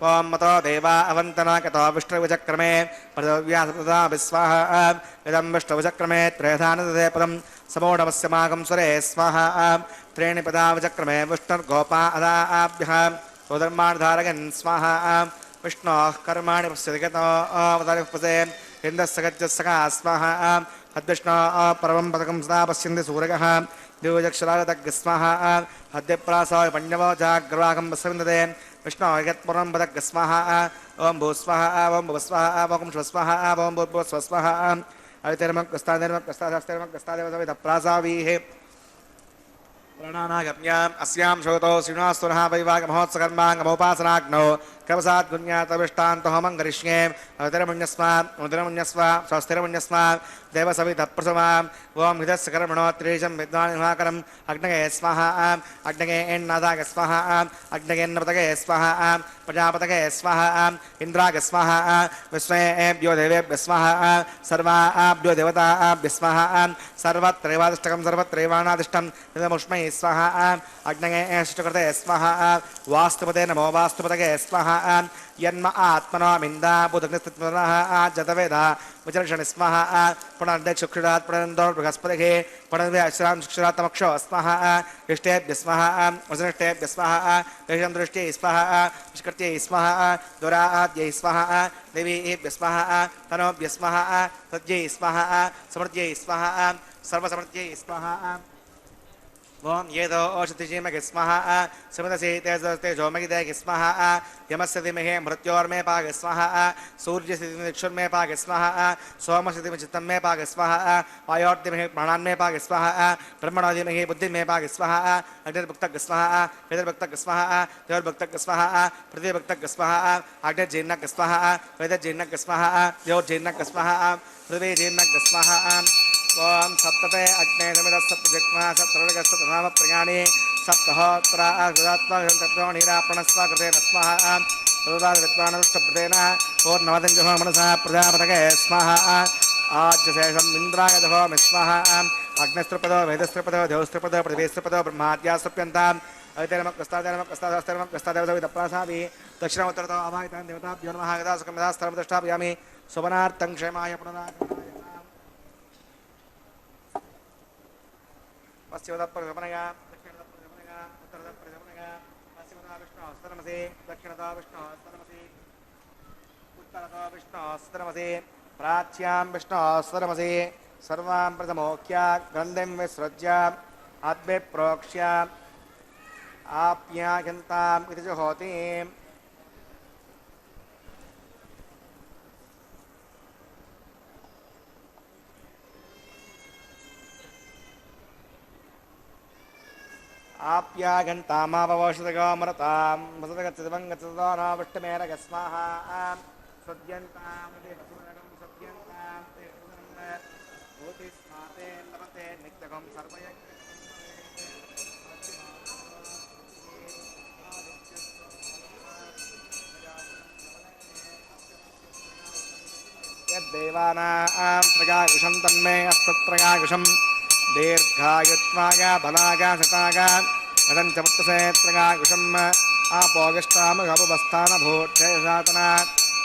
ॐ मतो देवा अवन्तनाकतो विष्णुविचक्रमे पृथिव्या विस्वाहा इदं विष्णुविचक्रमे त्रेधानदे पदं समोढवस्यमागं स्वरे स्वाहा त्रीणि पदा विचक्रमे विष्णुर्गोपा अदाभ्यः स्वधर्मार्धारगन् स्वाहा विष्णोः कर्माणि पश्यति गतो अवतरिपसे इन्दस्य गच्छस्सखा स्वाहा अद्विष्णो परमं पदकं सदा पश्यन्ति सूरयः दिवजक्षरागतग् स्वाहा अद्यप्रासाय पण्यवो जाग्रवाकं पश्यन्ते विष्णो यत्पुरं पदग् स्वाहा ॐ भूस्वाहा ॐ भुवस्वाहा ॐ शिवस्वाहा ॐ भूर्भुवस्वस्वाहा अवितरमक्कस्तादेवसवितप्रासाभिः प्राणानागम्याम् अस्यां शोतो श्रीनिवासस्वरः वैवाहिकमहोत्सवकर्माङ्गमोपासनाग्नौ कवसाद्गुण्यातविष्टान्तहोमं करिष्ये अवितरमुण्यस्वा मृतिरमुण्यस्वा स्वस्तिरमुण्यस्वा देवसवितप्रसुमा ॐ हितस्य कर्मणो त्रिशं विद्वान् अग्नये स्वाहा अग्नये एन्नादाय स्वाहा अग्नयेन्नपतये स्वाहा प्रजापतये स्वाहा इन्द्राय स्वाहा विश्वेभ्यो देवेभ्यः स्वाहा सर्वाभ्यो देवताभ्यः स्वाहा सर्वत्रैवादिष्टकं सर्वत्रैवानादिष्टं इदमुष्मै स्वाहा अग्नये अष्टकृते स्वाहा वास्तुपते नमो वास्तुपतये स्वाहा यन्म आत्मनो मिन्दा बुधग्निस्थितः जतवेदा विचर्षणि स्वाहा पुनर्दक्षुक्षुरात् पुनरन्दो बृहस्पतिः पुनर्वे अश्रां शिक्षुरात्मक्षो स्वाहा इष्टेभ्यः स्वाहा वसनिष्ठेभ्यः स्वाहा येषां दृष्ट्यै स्वाहा निष्कृत्यै स्वाहा दुराद्यै स्वाहा देवीभ्यः स्वाहा तनोभ्यः स्वाहा तद्यै स्वाहा समृद्ध्यै स्वाहा सर्वसमृद्ध्यै स्वाहा ओम येदो औषधिजीमगे स्वाहा समिदसि तेजोमगिदे स्वाहा यमस्य धीमहि मृत्योर्मे पाग स्वाहा सूर्यस्य धीमहि दिक्षुर्मे पाग स्वाहा सोमस्य धीमहि चित्तं मे पाग स्वाहा वायोर्धीमहि प्राणान्मे पाग स्वाहा ब्रह्मणो धीमहि बुद्धिर्मे पाग स्वाहा अग्निर्भक्तग स्वाहा वेदर्भक्तग स्वाहा देवर्भक्तग स्वाहा पृथ्वीभक्तग स्वाहा अग्निर्जीर्णग स्वाहा वेदर्जीर्णग स्वाहा देवर्जीर्णग स्वाहा पृथ्वीजीर्णग स्वाहा ओम सप्तते अग्ने समित सप्तजग्मा सप्तरगस्तनाम प्रयाणे सप्तहोत्रा अग्रात्मनिरापणस्व कृते स्वाहा प्रदाविद्वानदुष्टप्रदेन पूर्णवदञ्जहो मनसा प्रजापतये स्वाहा आज्यशेषम् इन्द्राय दहोमि स्वाहा अग्निस्त्रिपदो वेदस्त्रिपदो देवस्त्रिपदो पृथिवीस्त्रिपदो ब्रह्माद्यास्त्रिप्यन्ताम् अवितरमक्कस्तादेवसवितप्रासाभिः दक्षिणोत्तरतो अभायितान् देवताभ्यो नमः यदा सुखं यदा स्थलं दृष्टापयामि सुवनार्थं क्षेमाय पुनरागमनाय पश्चिमदप्रगमनया दक्षिणदप्रगमनया उत्तरदप्रगमनया पश्चिमदा विष्णुस्तनमसि दक्षिणदा विष्णुस्तनमसि उत्तरदा विष्णुस्तनमसि प्राच्यां विष्णोस्वरमसि सर्वां प्रथमोक्ष्य ग्रन्थिं विसृज्य अद्भि प्रोक्ष्य आप्यायन्ताम् इति जुहोति। आप्यायन्तामाववोषितगोमरतां वसतगच्छितं गच्छतो नाविष्टमेरगस्माः सद्यन्तां देवसुरगं सद्यन्तां देवसुरं भूतिस्माते लभते नित्यगं सर्वयज्ञ यद्देवानां प्रजाकुशं तन्मे अस्तत्रयाकुशं दीर्घायुत्वाय बलाय सताय वदञ्च पुत्रसे त्रयाकुशम् आपोगिष्टामघपुवस्थानभूक्षेषातना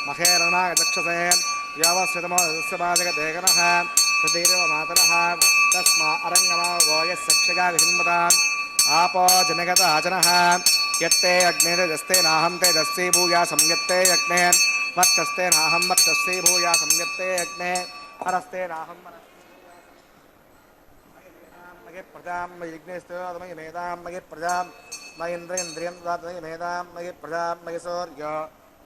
महेरणाय दक्षसे व्यवस्थितमोदस्य बाधकदेगनः सुधीरव मातरः तस्मा अरङ्गमा गोयस्सक्षगाकुशन्मताम् आपो जनगताचनः यत्ते अग्नेजस्ते नाहं तेजस्वी भूया संयत्ते यज्ञे वर्चस्ते नाहं वर्चस्वी भूया संयत्ते यज्ञे हरस्ते नाहं मगे प्रजां मयि यज्ञेस्तमयि मेधां मगे प्रजां मयीन्द्रियन्द्रियं ददातु मेधां मगे प्रजां मगे सौर्यो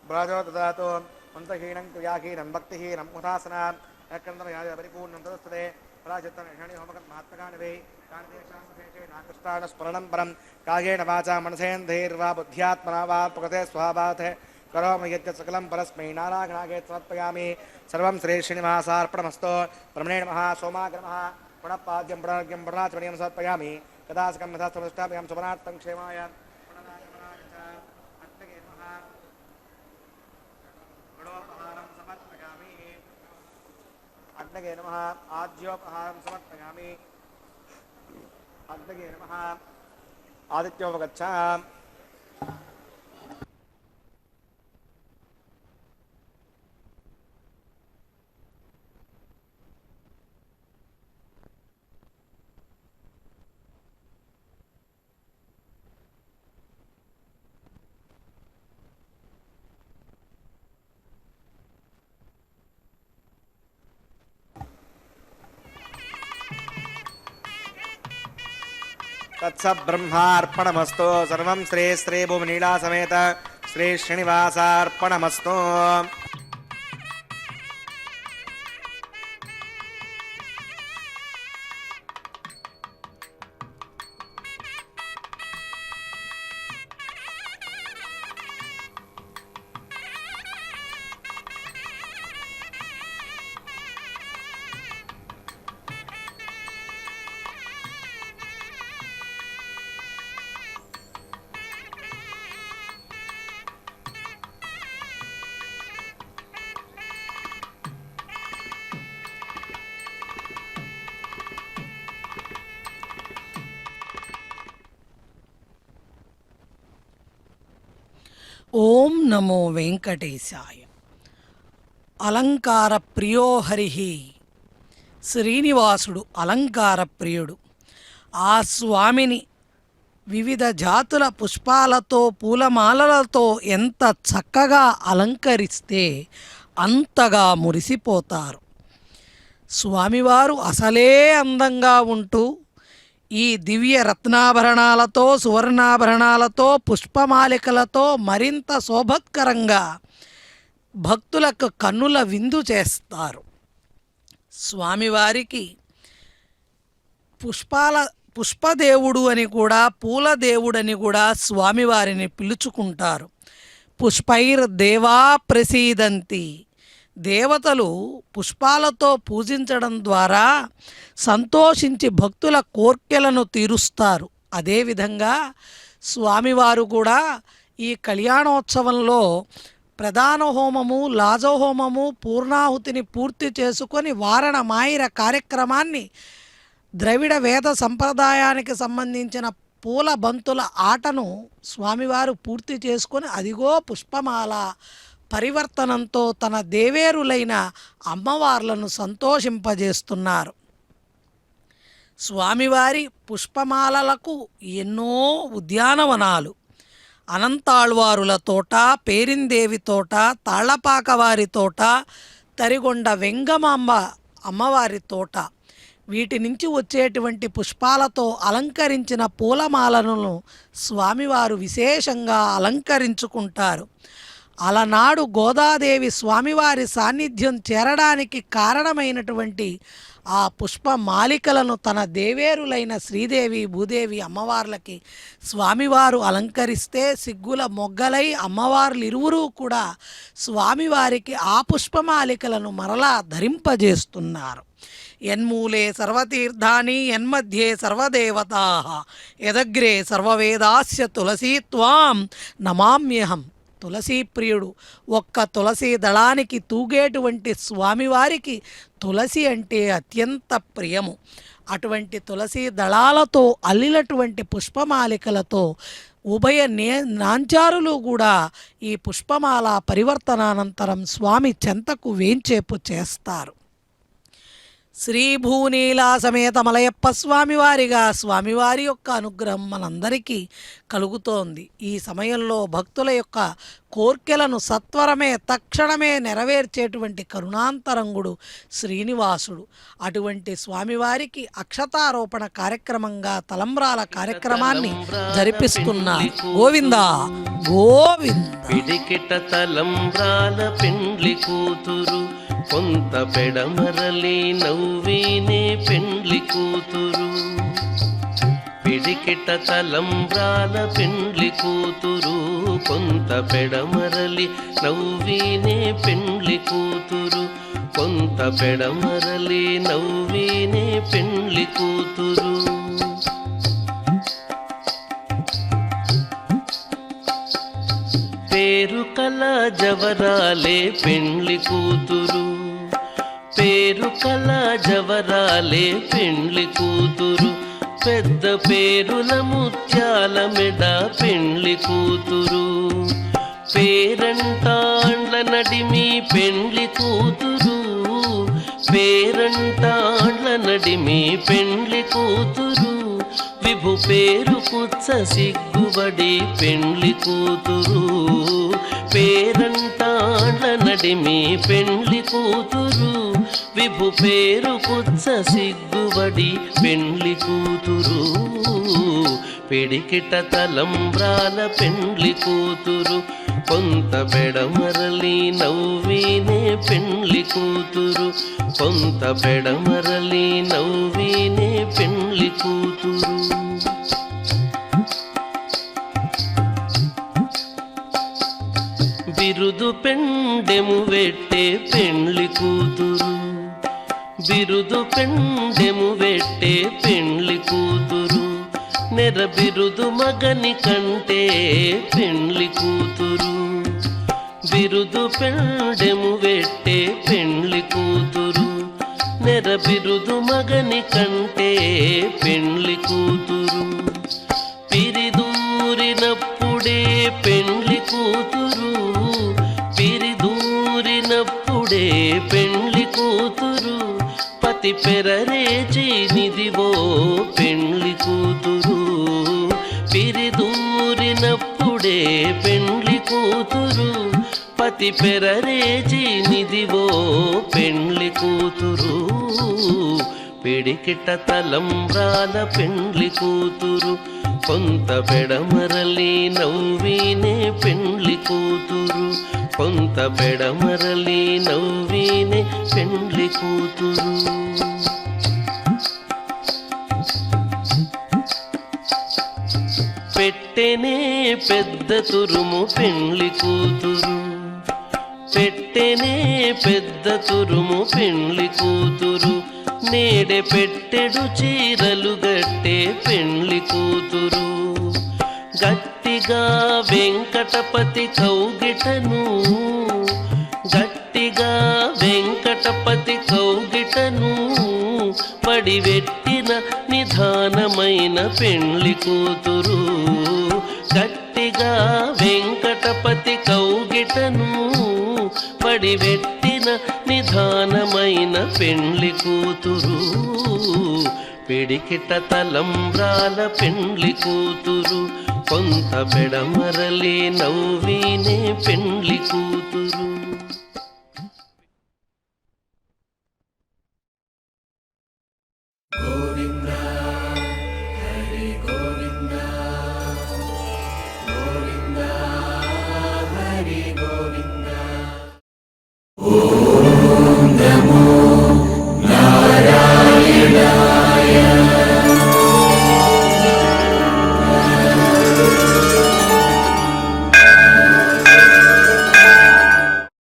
ब्राजो ददातु मन्त्रहीनं क्रियाहीनं भक्तिहीनं मुदासनां एकन्दमयाय परिपूर्णं तदस्तते पराचित्तनिषाणि होमकं महात्मकानि वै नाकृष्टानस्मरणं परं कायेन वाचा मनसेन्द्रिर्वा बुद्ध्यात्मना वा प्रकृते स्वभावात् करोमि यद्यत् सकलं परस्मै नारायणागे समर्पयामि सर्वं श्रीश्रीनिवासार्पणमस्तु ब्रह्मणे नमः सोमाग्र नमः पुनःपाद्यं पुनर्घ्यं पुनराचमनीयं समर्पयामि कदासकं यथा समष्टाभ्यां सुमनार्थं क्षेमाय अग्नगे नमः आद्योपहारं समर्पयामि अग्नगे नमः आदित्योपगच्छाम् तत्सब्रह्मार्पणमस्तु सर्वं श्री श्री भूमिनीला समेत श्री श्रीनिवासार्पणमस्तु। ఓం నమో వెంకటేశాయ. అలంకార ప్రియో హరి. శ్రీనివాసుడు అలంకార ప్రియుడు. ఆ స్వామిని వివిధ జాతుల పుష్పాలతో పూలమాలలతో ఎంత చక్కగా అలంకరిస్తే అంతగా మురిసిపోతారు. స్వామివారు అసలే అందంగా ఉంటూ ఈ దివ్య రత్నాభరణాలతో సువర్ణాభరణాలతో పుష్పమాలికలతో మరింత శోభత్కరంగా భక్తులకు కన్నుల విందు చేస్తారు. స్వామివారికి పుష్పదేవుడు అని కూడా పూలదేవుడని కూడా స్వామివారిని పిలుచుకుంటారు. పుష్పైర్దేవా ప్రసీదంతి. దేవతలు పుష్పాలతో పూజించడం ద్వారా సంతోషించి భక్తుల కోర్కెలను తీరుస్తారు. అదేవిధంగా స్వామివారు కూడా ఈ కళ్యాణోత్సవంలో ప్రధాన హోమము, లాజహోమము, పూర్ణాహుతిని పూర్తి చేసుకొని వారణ మాయిర కార్యక్రమాన్ని ద్రవిడ వేద సంప్రదాయానికి సంబంధించిన పూల బంతుల ఆటను స్వామివారు పూర్తి చేసుకొని అదిగో పుష్పమాల పరివర్తనంతో తన దేవేరులైన అమ్మవార్లను సంతోషింపజేస్తున్నారు. స్వామివారి పుష్పమాలలకు ఎన్నో ఉద్యానవనాలు, అనంతాళ్వారుల తోట, పేరిందేవి తోట, తాళ్లపాకవారి తోట, తరిగొండ వెంగమాంబ అమ్మవారి తోట. వీటి నుంచి వచ్చేటువంటి పుష్పాలతో అలంకరించిన పూలమాలను స్వామివారు విశేషంగా అలంకరించుకుంటారు. అలనాడు గోదాదేవి స్వామివారి సాన్నిధ్యం చేరడానికి కారణమైనటువంటి ఆ పుష్పమాలికలను తన దేవేరులైన శ్రీదేవి భూదేవి అమ్మవార్లకి స్వామివారు అలంకరిస్తే సిగ్గుల మొగ్గలై అమ్మవార్లు ఇరువురూ కూడా స్వామివారికి ఆ పుష్పమాలికలను మరలా ధరింపజేస్తున్నారు. యన్మూలే సర్వతీర్థాని యన్మధ్యే సర్వదేవతా యదగ్రే సర్వవేదాస్య తులసీ త్వాం నమామ్యహం. తులసీ ప్రియుడు. ఒక్క తులసి దళానికి తూగేటువంటి స్వామివారికి తులసి అంటే అత్యంత ప్రియము. అటువంటి తులసి దళాలతో అల్లినటువంటి పుష్పమాలికలతో ఉభయ నాంచారులు కూడా ఈ పుష్పమాల పరివర్తనానంతరం స్వామి చెంతకు వేంచేపు చేస్తారు. శ్రీ భూనీలా సమేత మలయప్ప స్వామివారిగా స్వామివారి యొక్క అనుగ్రహం మనందరికీ కలుగుతోంది. ఈ సమయంలో భక్తుల యొక్క కోర్కెలను సత్వరమే తక్షణమే నెరవేర్చేటువంటి కరుణాంతరంగుడు శ్రీనివాసుడు. అటువంటి స్వామివారికి అక్షతారోపణ కార్యక్రమంగా తలంబ్రాల కార్యక్రమాన్ని జరిపిస్తున్నారు. గోవిందా గోవింద. పిడికిట తలంబ్రాల పెండ్లి కూతురు కొంత పెడమరలి నవ్వినే పెండ్లి కూతురు. పిడికిట తలంబ్రాల పెండ్లి కూతురు కొంత పెడమరలి నవ్వినే పెండ్లి కూతురు. కొంత పెడమరలి నవ్వినే పెండ్లి కూతురు. పేరు కల జవరాలే పెండ్లి కూతురు. పేరు కల జవరాలే పెండ్లి కూతురు. పెద్ద పేరుల ముత్యాల మెడ పెండ్లి కూతురు. పేరంటాండ్ల నడిమి పెండ్లి కూతురు. పేరంటాండ్ల నడిమి పెండ్లి కూతురు. విభు పేరు కుచ్చ సిగ్గుబడి పెండ్లి కూతురు. పేరంటాండ్ల నడిమి పెండ్లి కూతురు. విభు పేరు కుచ్చ సిగ్గుబడి పెండ్లి కూతురు. పిడికిట తలంబ్రాల పెండ్లి కూతురు కొంత పెడమరలి నవ్వినే పెండ్లి కూతురు. కొంత పెడమరలి నవ్వినే పెండ్లి కూతురు. బిరుదు పెండెము వెట్టే పెండ్లి కూతురు. బిరుదు పెండెము వెట్టే పెండ్లి కూతురు. నెర బిరుదు మగని కంటే పెండ్లి కూతురు. బిరుదు పెండెము వెట్టే పెండ్లి కూతురు. నెర బిరుదు మగని కంటే పెండ్లి కూతురు. పిరిదూరినప్పుడే పెండ్లి కూతురు. పిరిదూరినప్పుడే పెండ్లి కూతురు. పతి పెరరేచి నిదివో పెండ్లి కూతురు. పిరిదూరినప్పుడే పెండ్లి కూతురు. పతి పెరరేచి నిదివో పెండ్లి కూతురు. పిడికిట తలంబ్రాల పెండ్లి కూతురు కొంత పెడమరలి నవ్వినే పెండ్లి కూతురు. కొంత పెడమరలి నవ్వినే పెండ్లి కూతురు. పెట్టెనే పెద్ద తురుము పెండ్లి కూతురు. పెట్టెనే పెద్ద తురుము పెండ్లి కూతురు. నేడే పెట్టెడు చీరలు గట్టే పెండ్లి కూతురు. గట్టిగా వెంకటపతి కౌగిటను. గట్టిగా వెంకటపతి కౌగిటను. పడివెట్టిన నిధానమైన పెండ్లి కూతురు. గట్టిగా వెంకటపతి కౌగిటను. పడివెట్టిన నిధానమైన పెండ్లి కూతురు. పిడికిట తలంబ్రాల పెండ్లి కూతురు కొంత పెడమరలి నవ్వినే పెండ్లి కూతురు.